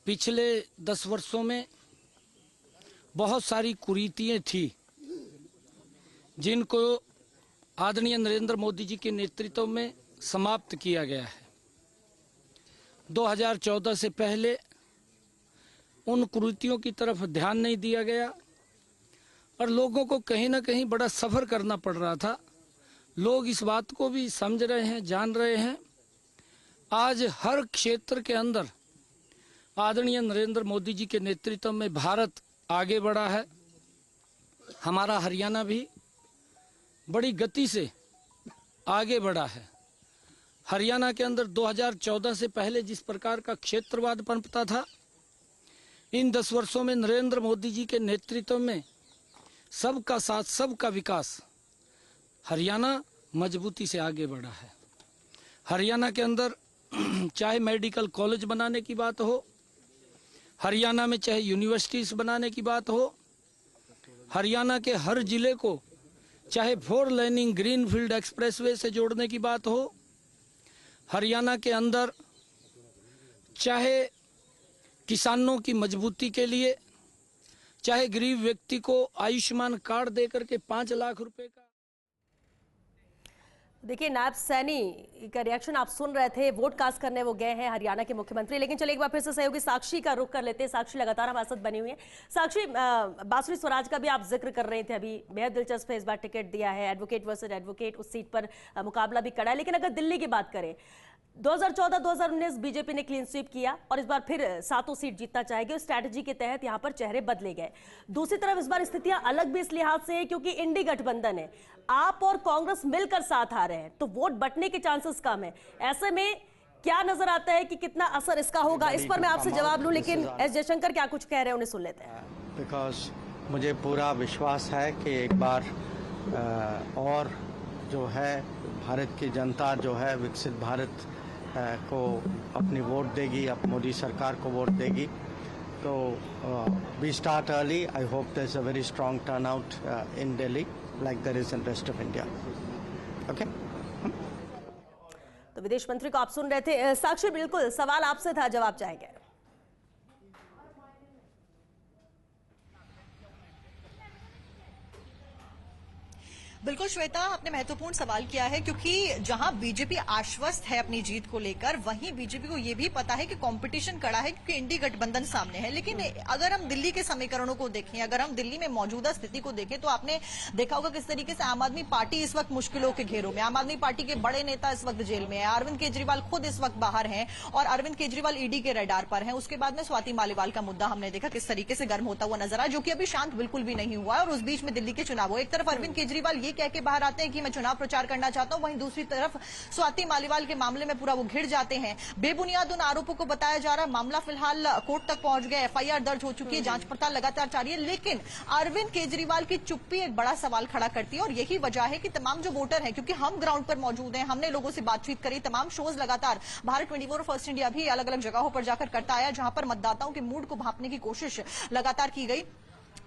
पिछले 10 वर्षों में बहुत सारी कुरीतियां थी जिनको आदरणीय नरेंद्र मोदी जी के नेतृत्व में समाप्त किया गया है। 2014 से पहले उन कुरीतियों की तरफ ध्यान नहीं दिया गया और लोगों को कहीं ना कहीं बड़ा सफ़र करना पड़ रहा था। लोग इस बात को भी समझ रहे हैं, जान रहे हैं। आज हर क्षेत्र के अंदर आदरणीय नरेंद्र मोदी जी के नेतृत्व में भारत आगे बढ़ा है। हमारा हरियाणा भी बड़ी गति से आगे बढ़ा है। हरियाणा के अंदर 2014 से पहले जिस प्रकार का क्षेत्रवाद पनपता था, इन 10 वर्षों में नरेंद्र मोदी जी के नेतृत्व में सबका साथ सबका विकास, हरियाणा मजबूती से आगे बढ़ा है। हरियाणा के अंदर चाहे मेडिकल कॉलेज बनाने की बात हो, हरियाणा में चाहे यूनिवर्सिटीज बनाने की बात हो, हरियाणा के हर जिले को चाहे 4 लेनिंग ग्रीनफील्ड एक्सप्रेसवे से जोड़ने की बात हो, हरियाणा के अंदर चाहे किसानों की मजबूती के लिए, चाहे गरीब व्यक्ति को आयुष्मान कार्ड देकर के 5 लाख रुपए का। देखिए, नायब सैनी का रिएक्शन आप सुन रहे थे। वोट कास्ट करने वो गए हैं हरियाणा के मुख्यमंत्री। लेकिन चलिए एक बार फिर से सहयोगी साक्षी का रुख कर लेते हैं। साक्षी लगातार हमारे साथ बनी हुई है। साक्षी, बांसुरी स्वराज का भी आप जिक्र कर रहे थे अभी, बेहद दिलचस्प है। इस बार टिकट दिया है, एडवोकेट वर्सेस एडवोकेट, उस सीट पर मुकाबला भी कड़ा है। लेकिन अगर दिल्ली की बात करें, 2014-2019 बीजेपी ने क्लीन स्वीप किया और इस बार फिर 7 सीट जीतना चाहेगी। उस स्ट्रैटेजी के तहत यहां पर चेहरे बदले गए। दूसरी तरफ इस बार स्थितियां अलग भी इस लिहाज से है क्योंकि इंडी गठबंधन है, आप और कांग्रेस मिलकर साथ आ रहे हैं, तो वोट बटने के चांसेस कम है। ऐसे में क्या नजर आता है कि कितना असर इसका होगा? इस पर मैं आपसे जवाब लूं, लेकिन एस जयशंकर क्या कुछ कह रहे हैं उन्हें सुन लेते हैं। बिकॉज मुझे पूरा विश्वास है कि एक बार और जो है भारत की जनता जो है विकसित भारत को अपनी वोट देगी, अब मोदी सरकार को वोट देगी। तो we start early. I hope there is a very strong turn out in Delhi like there is in rest of India. Okay. तो विदेश मंत्री को आप सुन रहे थे। साक्षी, बिल्कुल सवाल आपसे था, जवाब चाहेंगे। बिल्कुल श्वेता, आपने महत्वपूर्ण सवाल किया है क्योंकि जहां बीजेपी आश्वस्त है अपनी जीत को लेकर, वहीं बीजेपी को यह भी पता है कि कंपटीशन कड़ा है क्योंकि इंडी गठबंधन सामने है। लेकिन अगर हम दिल्ली के समीकरणों को देखें, अगर हम दिल्ली में मौजूदा स्थिति को देखें, तो आपने देखा होगा किस तरीके से आम आदमी पार्टी इस वक्त मुश्किलों के घेरों में। आम आदमी पार्टी के बड़े नेता इस वक्त जेल में है, अरविंद केजरीवाल खुद इस वक्त बाहर हैं और अरविंद केजरीवाल ईडी के रडार पर हैं। उसके बाद में स्वाति मालीवाल का मुद्दा हमने देखा किस तरीके से गर्म होता हुआ नजर आया, जो कि अभी शांत बिल्कुल भी नहीं हुआ है। और उस बीच में दिल्ली के चुनाव हो, एक तरफ अरविंद केजरीवाल ये कह के बाहर आते हैं कि मैं चुनाव प्रचार करना चाहता हूं, वहीं दूसरी तरफ स्वाति मालीवाल के मामले में पूरा वो घिर जाते हैं। बेबुनियाद उन आरोपों को बताया जा रहा है, मामला फिलहाल कोर्ट तक पहुंच गया, एफआईआर दर्ज हो चुकी है, जांच पड़ताल लगातार जारी है। लेकिन अरविंद केजरीवाल की चुप्पी एक बड़ा सवाल खड़ा करती है और यही वजह है कि तमाम जो वोटर हैं, क्योंकि हम ग्राउंड पर मौजूद हैं, हमने लोगों से बातचीत करी, तमाम शोज लगातार भारत 24 और फर्स्ट इंडिया भी अलग अलग जगहों पर जाकर करता आया, जहां पर मतदाताओं के मूड को भांपने की कोशिश लगातार की गई।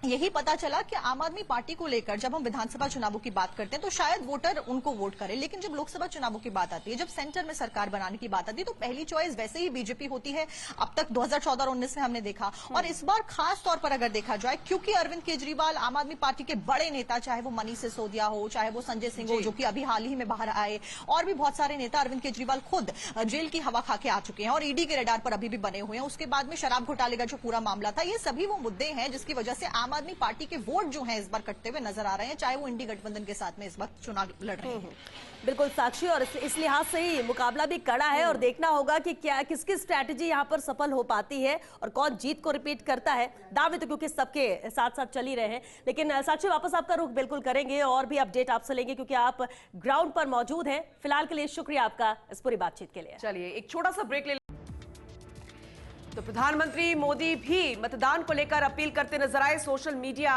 यही पता चला कि आम आदमी पार्टी को लेकर जब हम विधानसभा चुनावों की बात करते हैं तो शायद वोटर उनको वोट करे, लेकिन जब लोकसभा चुनावों की बात आती है, जब सेंटर में सरकार बनाने की बात आती है, तो पहली चॉइस वैसे ही बीजेपी होती है। अब तक 2014 और 19 में हमने देखा, और इस बार खास तौर पर अगर देखा जाए, क्योंकि अरविंद केजरीवाल आम आदमी पार्टी के बड़े नेता, चाहे वो मनीष सिसोदिया हो, चाहे वो संजय सिंह हो जो कि अभी हाल ही में बाहर आए, और भी बहुत सारे नेता, अरविंद केजरीवाल खुद जेल की हवा खा के आ चुके हैं और ईडी के रडार पर अभी भी बने हुए हैं। उसके बाद में शराब घोटाले का जो पूरा मामला था, ये सभी वो मुद्दे हैं जिसकी वजह से आम आदमी पार्टी के वोट जो हैं इस बार कटते हुए नजर आ रहे हैं, चाहे वो इंडी गठबंधन के साथ में इस वक्त चुनाव लड़ रहे हैं। बिल्कुल साक्षी, और इस लिहाज से ही मुकाबला भी कड़ा है और देखना होगा कि क्या किसकी स्ट्रैटेजी यहां पर सफल हो पाती है और कौन जीत को रिपीट करता है। दावे तो क्योंकि सबके साथ साथ चल ही रहे हैं, लेकिन साक्षी वापस आपका रुख बिल्कुल करेंगे और भी अपडेट आपसे लेंगे क्योंकि आप ग्राउंड पर मौजूद हैं। फिलहाल के लिए शुक्रिया आपका इस पूरी बातचीत के लिए। चलिए एक छोटा सा ब्रेक ले। तो प्रधानमंत्री मोदी भी मतदान को लेकर अपील करते नजर आए। सोशल मीडिया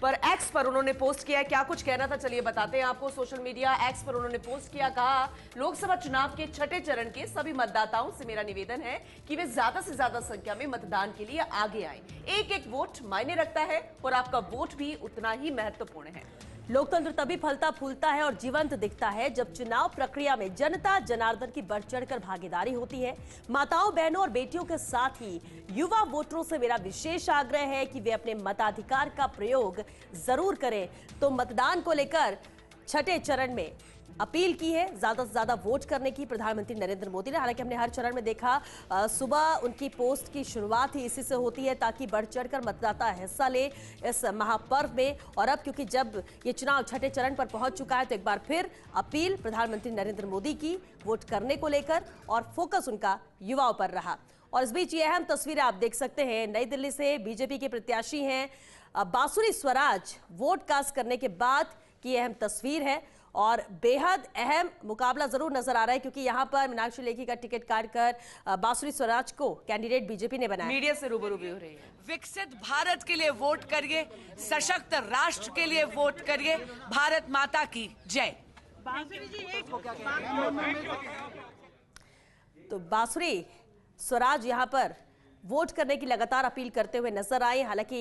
पर एक्स पर उन्होंने पोस्ट किया, क्या कुछ कहना था चलिए बताते हैं आपको। सोशल मीडिया एक्स पर उन्होंने पोस्ट किया, कहा लोकसभा चुनाव के छठे चरण के सभी मतदाताओं से मेरा निवेदन है कि वे ज्यादा से ज्यादा संख्या में मतदान के लिए आगे आए। एक एक वोट मायने रखता है और आपका वोट भी उतना ही महत्वपूर्ण है। लोकतंत्र तभी फलता फूलता है और जीवंत दिखता है जब चुनाव प्रक्रिया में जनता जनार्दन की बढ़ चढ़कर भागीदारी होती है। माताओं, बहनों और बेटियों के साथ ही युवा वोटरों से मेरा विशेष आग्रह है कि वे अपने मताधिकार का प्रयोग जरूर करें। तो मतदान को लेकर छठे चरण में अपील की है ज्यादा से ज्यादा वोट करने की प्रधानमंत्री नरेंद्र मोदी ने। हालांकि हमने हर चरण में देखा सुबह उनकी पोस्ट की शुरुआत ही इसी से होती है ताकि बढ़ चढ़कर मतदाता हिस्सा ले इस महापर्व में। और अब क्योंकि जब ये चुनाव छठे चरण पर पहुंच चुका है तो एक बार फिर अपील प्रधानमंत्री नरेंद्र मोदी की वोट करने को लेकर और फोकस उनका युवाओं पर रहा। और इस बीच ये अहम तस्वीरें आप देख सकते हैं। नई दिल्ली से बीजेपी के प्रत्याशी हैं बांसुरी स्वराज वोट कास्ट करने के बाद की अहम तस्वीर है और बेहद अहम मुकाबला जरूर नजर आ रहा है क्योंकि यहां पर मीनाक्षी लेखी का टिकट काटकर बांसुरी स्वराज को कैंडिडेट बीजेपी ने बनाया। मीडिया से रूबरू भी हो रही है। विकसित भारत के लिए वोट करिए, सशक्त राष्ट्र के लिए वोट करिए। भारत माता की जय। तो बांसुरी स्वराज यहां पर वोट करने की लगातार अपील करते हुए नजर आए। हालांकि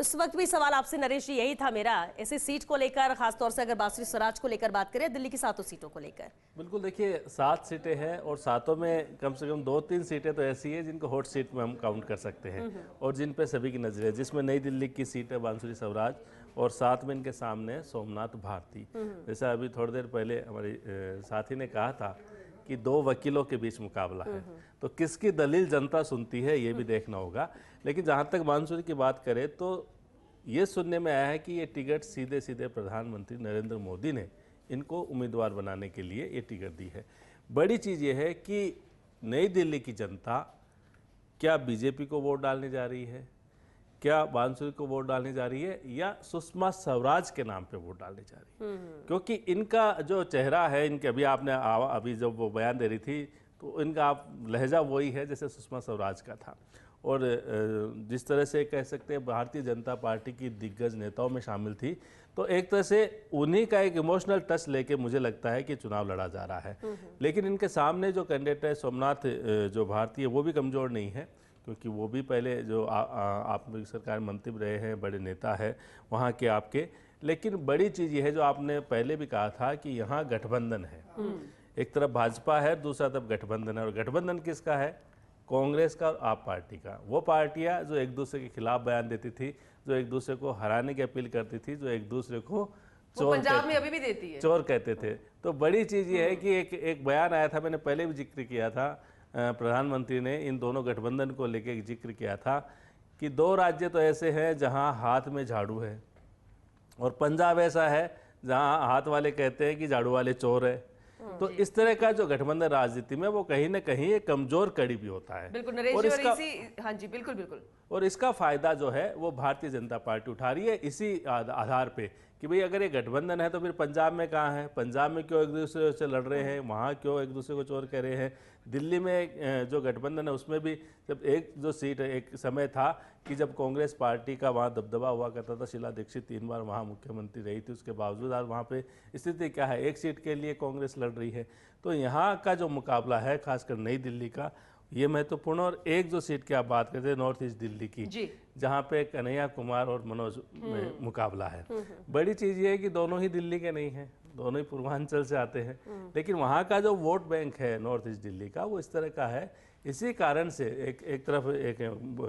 इस वक्त भी सवाल आपसे नरेश जी यही था मेरा, ऐसी सीट को लेकर, खासतौर से अगर बांसुरी स्वराज को लेकर बात करें, दिल्ली की 7 सीटों को लेकर। बिल्कुल, देखिए 7 सीटें हैं और 7 में कम से कम 2-3 सीटें तो ऐसी है जिनको हॉट सीट में हम काउंट कर सकते हैं और जिन पे सभी की नजर है, जिसमें नई दिल्ली की सीट है बांसुरी स्वराज और साथ में इनके सामने सोमनाथ भारती। जैसा अभी थोड़ी देर पहले हमारी साथी ने कहा था कि 2 वकीलों के बीच मुकाबला है, तो किसकी दलील जनता सुनती है ये भी देखना होगा। लेकिन जहाँ तक बांसुरी की बात करें तो ये सुनने में आया है कि ये टिकट सीधे सीधे प्रधानमंत्री नरेंद्र मोदी ने इनको उम्मीदवार बनाने के लिए ये टिकट दी है। बड़ी चीज़ ये है कि नई दिल्ली की जनता क्या बीजेपी को वोट डालने जा रही है, क्या बांसुरी को वोट डालने जा रही है या सुषमा स्वराज के नाम पे वोट डालने जा रही है। क्योंकि इनका जो चेहरा है, इनके अभी जब वो बयान दे रही थी तो इनका लहजा वही है जैसे सुषमा स्वराज का था। और जिस तरह से कह सकते हैं भारतीय जनता पार्टी की दिग्गज नेताओं में शामिल थी, तो एक तरह से उन्हीं का एक इमोशनल टच लेके मुझे लगता है कि चुनाव लड़ा जा रहा है। लेकिन इनके सामने जो कैंडिडेट है सोमनाथ जो भारती है वो भी कमज़ोर नहीं है क्योंकि वो भी पहले जो आप सरकार मंत्री रहे हैं, बड़े नेता है वहाँ के आपके। लेकिन बड़ी चीज़ ये है जो आपने पहले भी कहा था कि यहाँ गठबंधन है, एक तरफ भाजपा है, दूसरा तरफ गठबंधन है। और गठबंधन किसका है? कांग्रेस का और आप पार्टी का। वो पार्टियाँ जो एक दूसरे के खिलाफ बयान देती थी, जो एक दूसरे को हराने की अपील करती थी, जो एक दूसरे को चोर पंजाब में अभी भी देती है, चोर कहते थे। तो बड़ी चीज़ ये है कि एक बयान आया था, मैंने पहले भी जिक्र किया था, प्रधानमंत्री ने इन दोनों गठबंधन को लेकर जिक्र किया था कि 2 राज्य तो ऐसे हैं जहां हाथ में झाड़ू है और पंजाब ऐसा है जहां हाथ वाले कहते हैं कि झाड़ू वाले चोर है। तो इस तरह का जो गठबंधन राजनीति में वो कहीं ना कहीं एक कमजोर कड़ी भी होता है। बिल्कुल नरेश जी, और इसी हाँ जी बिल्कुल बिल्कुल। और इसका फायदा जो है वो भारतीय जनता पार्टी उठा रही है इसी आधार पे कि भाई अगर ये गठबंधन है तो फिर पंजाब में कहाँ है, पंजाब में क्यों एक दूसरे से लड़ रहे हैं, वहाँ क्यों एक दूसरे को चोर कह रहे हैं। दिल्ली में जो गठबंधन है उसमें भी जब एक जो सीट है, एक समय था कि जब कांग्रेस पार्टी का वहाँ दबदबा हुआ करता था, शीला दीक्षित 3 बार वहाँ मुख्यमंत्री रही थी, उसके बावजूद आज वहाँ पे स्थिति क्या है, एक सीट के लिए कांग्रेस लड़ रही है। तो यहाँ का जो मुकाबला है खासकर नई दिल्ली का ये महत्वपूर्ण। और एक जो सीट की आप बात करते हैं नॉर्थ ईस्ट दिल्ली की, जहाँ पे कन्हैया कुमार और मनोज में मुकाबला है। बड़ी चीज़ ये है कि दोनों ही दिल्ली के नहीं हैं, दोनों ही पूर्वांचल से आते हैं, लेकिन वहाँ का जो वोट बैंक है नॉर्थ ईस्ट दिल्ली का वो इस तरह का है। इसी कारण से एक तरफ एक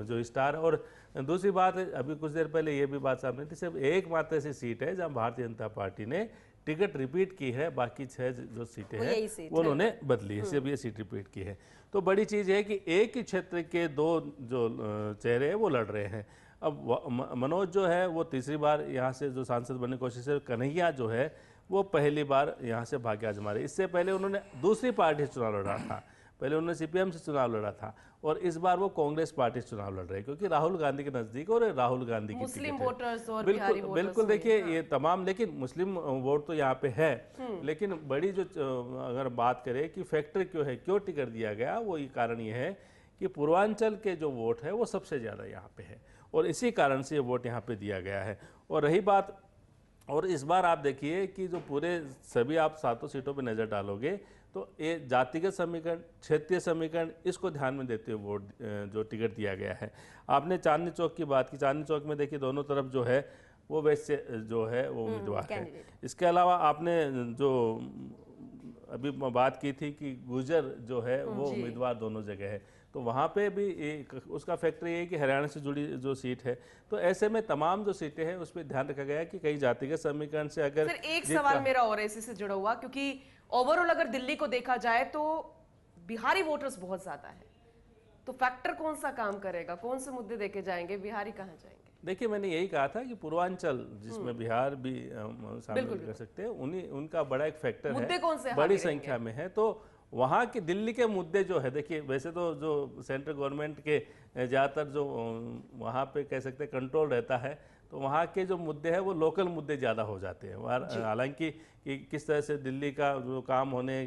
जो स्टार। और दूसरी बात, अभी कुछ देर पहले ये भी बात सामने थी, सिर्फ एकमात्र ऐसी सीट है जहाँ भारतीय जनता पार्टी ने टिकट रिपीट की है, बाकी 6 जो सीटें हैं वो उन्होंने बदली है, सिर्फ ये सीट रिपीट की है। तो बड़ी चीज़ है कि एक ही क्षेत्र के 2 जो चेहरे हैं वो लड़ रहे हैं। अब मनोज जो है वो तीसरी बार यहाँ से जो सांसद बनने की कोशिश है, कन्हैया जो है वो पहली बार यहाँ से भाग्य आजमा रहे। इससे पहले उन्होंने दूसरी पार्टी से चुनाव लड़ा था, पहले उन्होंने सीपीएम से चुनाव लड़ा था और इस बार वो कांग्रेस पार्टी से चुनाव लड़ रहे हैं क्योंकि राहुल गांधी के नजदीक और राहुल गांधी की मुस्लिम वोटर्स और बिहारी वोटर्स बिल्कुल देखिए ये तमाम, लेकिन मुस्लिम वोट तो यहाँ पे है। लेकिन बड़ी जो अगर बात करें कि फैक्टर क्यों है, क्यों टिकट दिया गया, वो ये कारण ये है कि पूर्वांचल के जो वोट है वो सबसे ज़्यादा यहाँ पे है और इसी कारण से ये वोट यहाँ पे दिया गया है। और रही बात, और इस बार आप देखिए कि जो पूरे सभी आप 7 सीटों पे नज़र डालोगे तो ये जातिगत समीकरण, क्षेत्रीय समीकरण, इसको ध्यान में देते हुए वोट जो टिकट दिया गया है। आपने चांदनी चौक की बात की, चांदनी चौक में देखिए दोनों तरफ जो है वो वैसे जो है वो उम्मीदवार है। इसके अलावा आपने जो अभी बात की थी कि गुजर जो है वो उम्मीदवार दोनों जगह है, तो वहाँ पे भी उसका फैक्टर ये है कि हरियाणा से जुड़ी जो सीट है, तो ऐसे में तमाम जो सीटें हैं उस पर ध्यान रखा गया है कि कई जातिगत समीकरण से अगर सर एक सवाल मेरा और है इसी से जुड़ा हुआ, क्योंकि ओवरऑल अगर दिल्ली को देखा जाए तो बिहारी वोटर्स बहुत ज्यादा है, तो फैक्टर कौन सा काम करेगा, कौन से मुद्दे देके जाएंगे, बिहारी कहाँ जाएंगे? देखिए मैंने यही कहा था कि पूर्वांचल जिसमें बिहार भी शामिल कर सकते हैं, उनका बड़ा एक फैक्टर मुद्दे है, कौन से बड़ी संख्या में है। तो वहाँ के दिल्ली के मुद्दे जो है, देखिए वैसे तो जो सेंट्रल गवर्नमेंट के ज़्यादातर जो वहाँ पे कह सकते हैं कंट्रोल रहता है, तो वहाँ के जो मुद्दे हैं वो लोकल मुद्दे ज़्यादा हो जाते हैं। हालांकि कि किस तरह से दिल्ली का जो काम होने,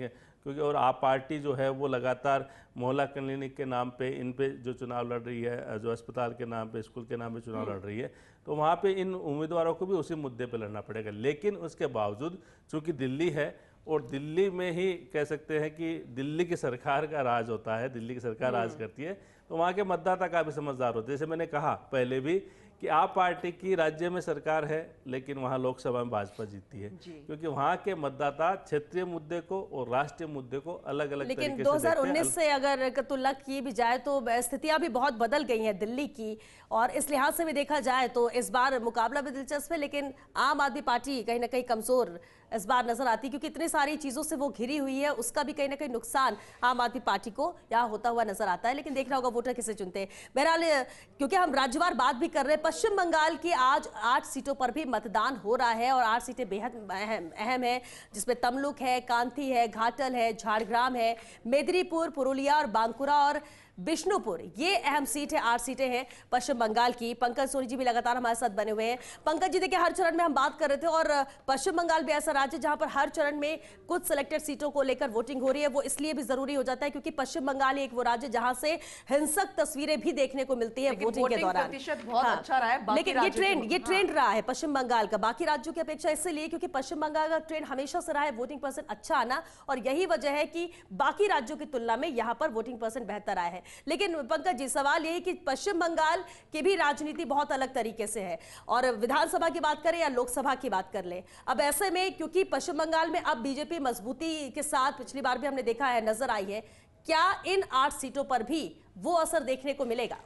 क्योंकि और आप पार्टी जो है वो लगातार मोहल्ला क्लिनिक के नाम पे इन पे जो चुनाव लड़ रही है, जो अस्पताल के नाम पे, स्कूल के नाम पे चुनाव लड़ रही है, तो वहाँ पे इन उम्मीदवारों को भी उसी मुद्दे पे लड़ना पड़ेगा। लेकिन उसके बावजूद चूँकि दिल्ली है और दिल्ली में ही कह सकते हैं कि दिल्ली की सरकार का राज होता है, दिल्ली की सरकार राज करती है, तो वहाँ के मतदाता काफ़ी समझदार होते हैं। जैसे मैंने कहा पहले भी कि आप पार्टी की राज्य में सरकार है लेकिन वहाँ लोकसभा में भाजपा जीतती है, क्योंकि वहाँ के मतदाता क्षेत्रीय मुद्दे को और राष्ट्रीय मुद्दे को अलग अलग तरीके से देखते हैं। लेकिन 2019 से अगर तुलना की भी जाए तो स्थितियां भी बहुत बदल गई हैं दिल्ली की, और इस लिहाज से भी देखा जाए तो इस बार मुकाबला भी दिलचस्प है, लेकिन आम आदमी पार्टी कहीं ना कहीं कमजोर इस बार नजर आती, क्योंकि इतनी सारी चीजों से वो घिरी हुई है, उसका भी कहीं ना कहीं नुकसान आम आदमी पार्टी को यहाँ होता हुआ नजर आता है। लेकिन देखना होगा वोटर किसे चुनते हैं। बहरहाल क्योंकि हम राज्यवार बात भी कर रहे हैं, पश्चिम बंगाल की आज 8 सीटों पर भी मतदान हो रहा है और 8 सीटें बेहद अहम है, जिसमें तमलुक है, कांती है, घाटल है, झाड़ग्राम है, मेदिनीपुर, पुरुलिया और बांकुरा और बिष्णुपुर, ये अहम सीट है। 8 सीटें हैं पश्चिम बंगाल की। पंकज सोनी जी भी लगातार हमारे साथ बने हुए हैं। पंकज जी देखिए, हर चरण में हम बात कर रहे थे और पश्चिम बंगाल भी ऐसा राज्य जहां पर हर चरण में कुछ सिलेक्टेड सीटों को लेकर वोटिंग हो रही है। वो इसलिए भी जरूरी हो जाता है क्योंकि पश्चिम बंगाल एक वो राज्य जहां से हिंसक तस्वीरें भी देखने को मिलती है वोटिंग के दौरान। बहुत अच्छा रहा है, लेकिन ये ट्रेंड रहा है पश्चिम बंगाल का बाकी राज्यों की अपेक्षा, इसलिए क्योंकि पश्चिम बंगाल का ट्रेंड हमेशा से रहा है वोटिंग परसेंट अच्छा आना, और यही वजह है कि बाकी राज्यों की तुलना में यहां पर वोटिंग परसेंट बेहतर आया है। लेकिन जी सवाल यही कि पश्चिम बंगाल की भी राजनीति बहुत अलग तरीके से है, और विधानसभा की बात करें या लोकसभा की बात कर ले, अब ऐसे में क्योंकि पश्चिम बंगाल में अब बीजेपी मजबूती के साथ पिछली बार भी हमने देखा है नजर आई है, क्या इन 8 सीटों पर भी वो असर देखने को मिलेगा?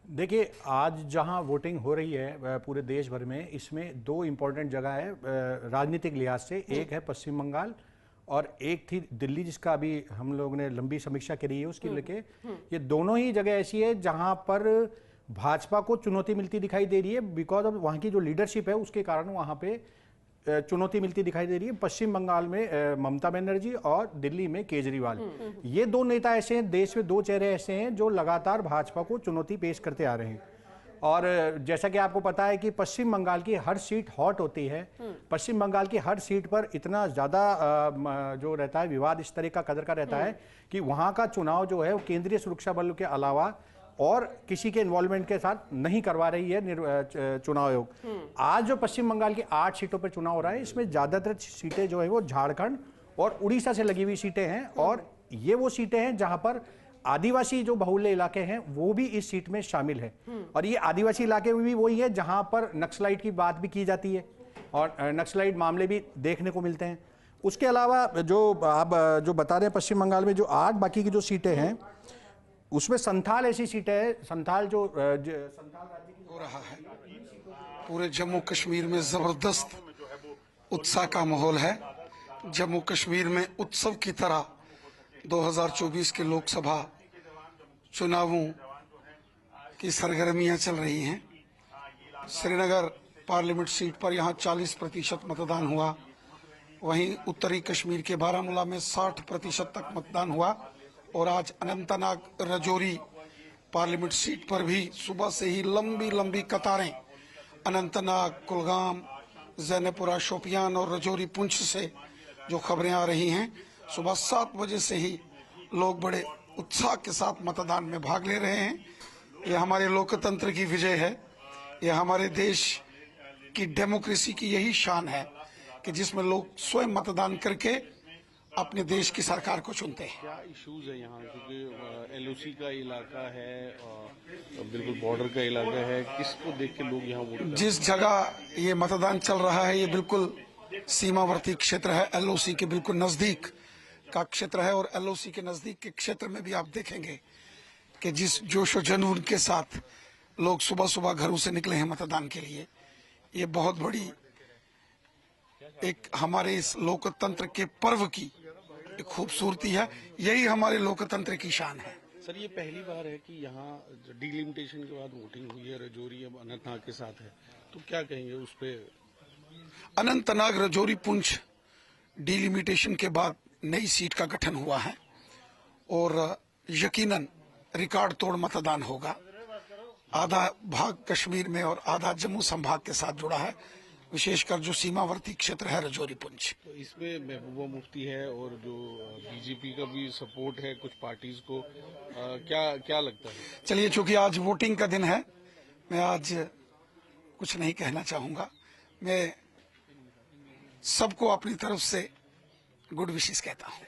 देखिए, आज जहां वोटिंग हो रही है पूरे देश भर में, इसमें 2 इंपॉर्टेंट जगह है राजनीतिक लिहाज से। एक है पश्चिम बंगाल और एक थी दिल्ली, जिसका अभी हम लोग ने लंबी समीक्षा करी है उसकी लेके। ये दोनों ही जगह ऐसी है जहां पर भाजपा को चुनौती मिलती दिखाई दे रही है, बिकॉज ऑफ वहां की जो लीडरशिप है उसके कारण वहां पे चुनौती मिलती दिखाई दे रही है। पश्चिम बंगाल में ममता बनर्जी और दिल्ली में केजरीवाल, ये 2 नेता ऐसे हैं, देश में 2 चेहरे ऐसे हैं जो लगातार भाजपा को चुनौती पेश करते आ रहे हैं। और जैसा कि आपको पता है कि पश्चिम बंगाल की हर सीट हॉट होती है, पश्चिम बंगाल की हर सीट पर इतना ज़्यादा जो रहता है विवाद इस तरह का कदर का रहता है कि वहाँ का चुनाव जो है वो केंद्रीय सुरक्षा बलों के अलावा और किसी के इन्वॉल्वमेंट के साथ नहीं करवा रही है चुनाव आयोग। आज जो पश्चिम बंगाल की 8 सीटों पर चुनाव हो रहा है, इसमें ज़्यादातर सीटें जो है वो झारखंड और उड़ीसा से लगी हुई सीटें हैं, और ये वो सीटें हैं जहाँ पर आदिवासी जो बहुल्य इलाके हैं वो भी इस सीट में शामिल है। और ये आदिवासी इलाके भी वही है जहां पर नक्सलाइट की बात भी की जाती है और नक्सलाइट मामले भी देखने को मिलते हैं। उसके अलावा जो आप जो बता रहे हैं पश्चिम बंगाल में जो 8 बाकी की जो सीटें हैं, उसमें संथाल ऐसी सीटें हैं, संथाल जो संथाल राज्य की हो रहा है। पूरे जम्मू कश्मीर में जबरदस्त उत्साह का माहौल है। जम्मू कश्मीर में उत्सव की तरह 2024 के लोकसभा चुनावों की सरगर्मियां चल रही हैं। श्रीनगर पार्लियामेंट सीट पर यहां 40% मतदान हुआ, वहीं उत्तरी कश्मीर के बारामूला में 60% तक मतदान हुआ, और आज अनंतनाग राजौरी पार्लियामेंट सीट पर भी सुबह से ही लंबी लंबी कतारें अनंतनाग, कुलगाम, जैनपुरा, शोपियान और राजौरी पुंछ से जो खबरें आ रही हैं, सुबह 7 बजे से ही लोग बड़े उत्साह के साथ मतदान में भाग ले रहे हैं। यह हमारे लोकतंत्र की विजय है, यह हमारे देश की डेमोक्रेसी की यही शान है कि जिसमें लोग स्वयं मतदान करके अपने देश की सरकार को चुनते हैं। क्या इश्यूज है यहाँ, क्योंकि एलओसी का इलाका है और बिल्कुल बॉर्डर का इलाका है, किसको देख के लोग यहाँ वोट? जिस जगह ये मतदान चल रहा है ये बिल्कुल सीमावर्ती क्षेत्र है, एलओसी के बिल्कुल नजदीक का क्षेत्र है और एलओसी के नजदीक के क्षेत्र में भी आप देखेंगे कि जिस जोश और जुनून के साथ लोग सुबह सुबह घरों से निकले हैं मतदान के लिए, ये बहुत बड़ी एक हमारे इस लोकतंत्र के पर्व की एक खूबसूरती है। यही हमारे लोकतंत्र की शान है। सर, ये पहली बार है कि यहाँ डिलिमिटेशन के बाद वोटिंग हुई है, रजौरी अब अनंतनाग के साथ है, तो क्या कहेंगे उस पे? अनंतनाग रजौरी पुंछ डिलिमिटेशन के बाद नई सीट का गठन हुआ है और यकीनन रिकॉर्ड तोड़ मतदान होगा। आधा भाग कश्मीर में और आधा जम्मू संभाग के साथ जुड़ा है, विशेषकर जो सीमावर्ती क्षेत्र है रजौरी पुंछ। तो इसमें महबूबा मुफ्ती है और जो बीजेपी का भी सपोर्ट है कुछ पार्टीज को, क्या लगता है? चलिए, चूंकि आज वोटिंग का दिन है, मैं आज कुछ नहीं कहना चाहूंगा। मैं सबको अपनी तरफ से गुड विशेस कहता हूं।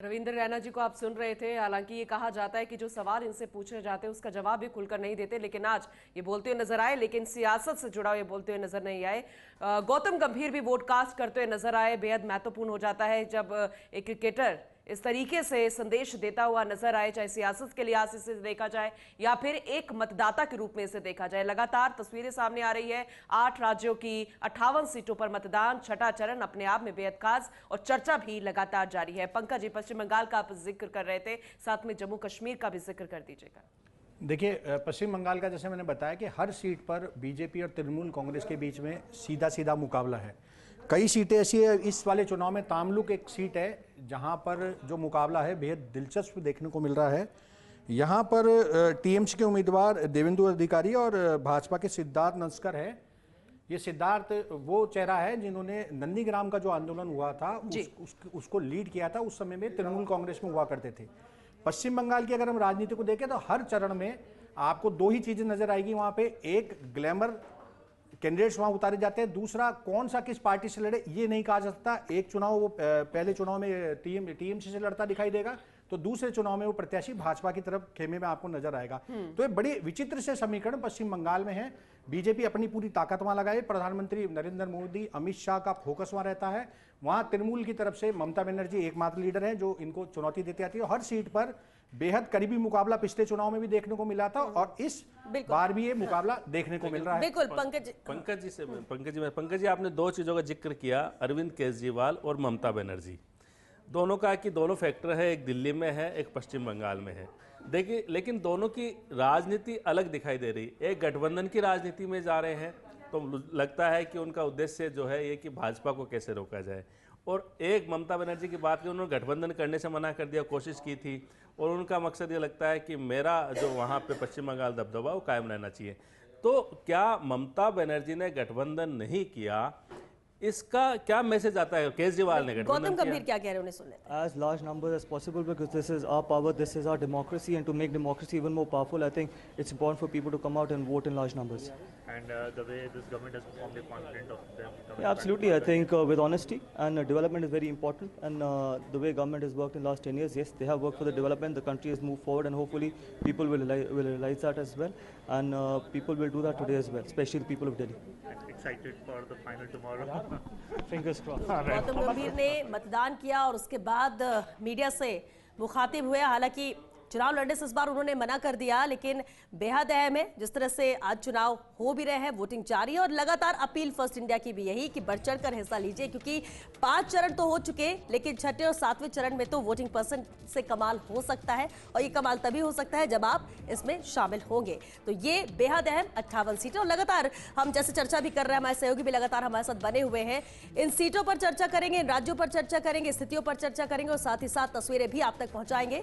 रविंद्र रैना जी को आप सुन रहे थे। हालांकि ये कहा जाता है कि जो सवाल इनसे पूछे जाते हैं उसका जवाब भी खुलकर नहीं देते, लेकिन आज ये बोलते हुए नजर आए, लेकिन सियासत से जुड़ा हुए बोलते हुए नजर नहीं आए। गौतम गंभीर भी वोट कास्ट करते हुए नजर आए। बेहद महत्वपूर्ण हो जाता है जब एक क्रिकेटर इस तरीके से संदेश देता हुआ नजर आए, चाहे सियासत के लिहाज से देखा जाए या फिर एक मतदाता के रूप में इसे देखा जाए। लगातार तस्वीरें सामने आ रही है। 8 राज्यों की 58 सीटों पर मतदान, छठा चरण अपने आप में बेहद खास और चर्चा भी लगातार जारी है। पंकज जी, पश्चिम बंगाल का आप जिक्र कर रहे थे, साथ में जम्मू कश्मीर का भी जिक्र कर दीजिएगा। देखिए, पश्चिम बंगाल का जैसे मैंने बताया कि हर सीट पर बीजेपी और तृणमूल कांग्रेस के बीच में सीधा सीधा मुकाबला है। कई सीटें ऐसी है, इस वाले चुनाव में तामलुक एक सीट है जहां पर जो मुकाबला है बेहद दिलचस्प देखने को मिल रहा है। यहां पर टीएमसी के उम्मीदवार देवेंदु अधिकारी और भाजपा के सिद्धार्थ नस्कर है। ये सिद्धार्थ वो चेहरा है जिन्होंने नंदीग्राम का जो आंदोलन हुआ था उसको लीड किया था, उस समय में तृणमूल कांग्रेस में हुआ करते थे। पश्चिम बंगाल की अगर हम राजनीति को देखें तो हर चरण में आपको 2 ही चीजें नजर आएगी वहां पे। एक, ग्लैमर कैंडिडेट्स वहां उतारे जाते हैं। दूसरा, कौन सा किस पार्टी से लड़े ये नहीं कहा जा सकता। एक चुनाव वो पहले चुनाव में टीएमसी से लड़ता दिखाई देगा, तो दूसरे चुनाव में वो प्रत्याशी भाजपा की तरफ खेमे में आपको नजर आएगा। तो ये बड़ी विचित्र से समीकरण पश्चिम बंगाल में है। बीजेपी अपनी पूरी ताकत वहां लगाए। प्रधानमंत्री नरेंद्र मोदी, अमित शाह का फोकस वहां रहता है। वहां तृणमूल की तरफ से ममता बनर्जी एकमात्र लीडर है जो इनको चुनौती देती आती है। हर सीट पर बेहद करीबी मुकाबला पिछले चुनाव में भी देखने को मिला था और इस बार भी ये मुकाबला देखने को मिल रहा है। बिल्कुल। पंकज जी, आपने 2 चीजों का जिक्र किया, अरविंद केजरीवाल और ममता बनर्जी। दोनों का कि दोनों फैक्टर है, एक दिल्ली में है, एक पश्चिम बंगाल में है। देखिए, लेकिन दोनों की राजनीति अलग दिखाई दे रही। एक गठबंधन की राजनीति में जा रहे हैं, तो लगता है कि उनका उद्देश्य जो है ये कि भाजपा को कैसे रोका जाए। और एक ममता बनर्जी की बात की, उन्होंने गठबंधन करने से मना कर दिया, कोशिश की थी, और उनका मकसद ये लगता है कि मेरा जो वहाँ पे पश्चिम बंगाल दबदबा वो कायम रहना चाहिए। तो क्या ममता बनर्जी ने गठबंधन नहीं किया, इसका क्या मैसेज आता है? केजरीवाल ने गौतम गंभीर क्या कह रहे हैं, उन्हें सुन लेते हैं। As large numbers as possible, because this is our power, this is our democracy, and to make democracy even more powerful, I think it's important for people to come out and vote in large numbers. And the way this government has performed, they're confident of them. Yeah, absolutely. I think with honesty and development is very important, and the way government has worked in the last 10 years, yes, they have worked for the development. The country has moved forward, and hopefully people will realize that as well, and people will do that today as well, especially the people of Delhi. Excited for the final tomorrow. Fingers crossed. Gautam गंभीर ने मतदान किया और उसके बाद media से मुखातिब हुए। हालांकि चुनाव लड़ने से इस बार उन्होंने मना कर दिया, लेकिन बेहद अहम है जिस तरह से आज चुनाव हो भी रहे हैं, वोटिंग जारी है और लगातार अपील फर्स्ट इंडिया की भी यही कि बढ़ चढ़कर हिस्सा लीजिए, क्योंकि 5 चरण तो हो चुके, लेकिन छठे और 7वें चरण में तो वोटिंग परसेंट से कमाल हो सकता है, और ये कमाल तभी हो सकता है जब आप इसमें शामिल होंगे। तो ये बेहद अहम 58 सीटें, और लगातार हम जैसे चर्चा भी कर रहे हैं, हमारे सहयोगी भी लगातार हमारे साथ बने हुए हैं। इन सीटों पर चर्चा करेंगे, इन राज्यों पर चर्चा करेंगे, स्थितियों पर चर्चा करेंगे और साथ ही साथ तस्वीरें भी आप तक पहुंचाएंगे।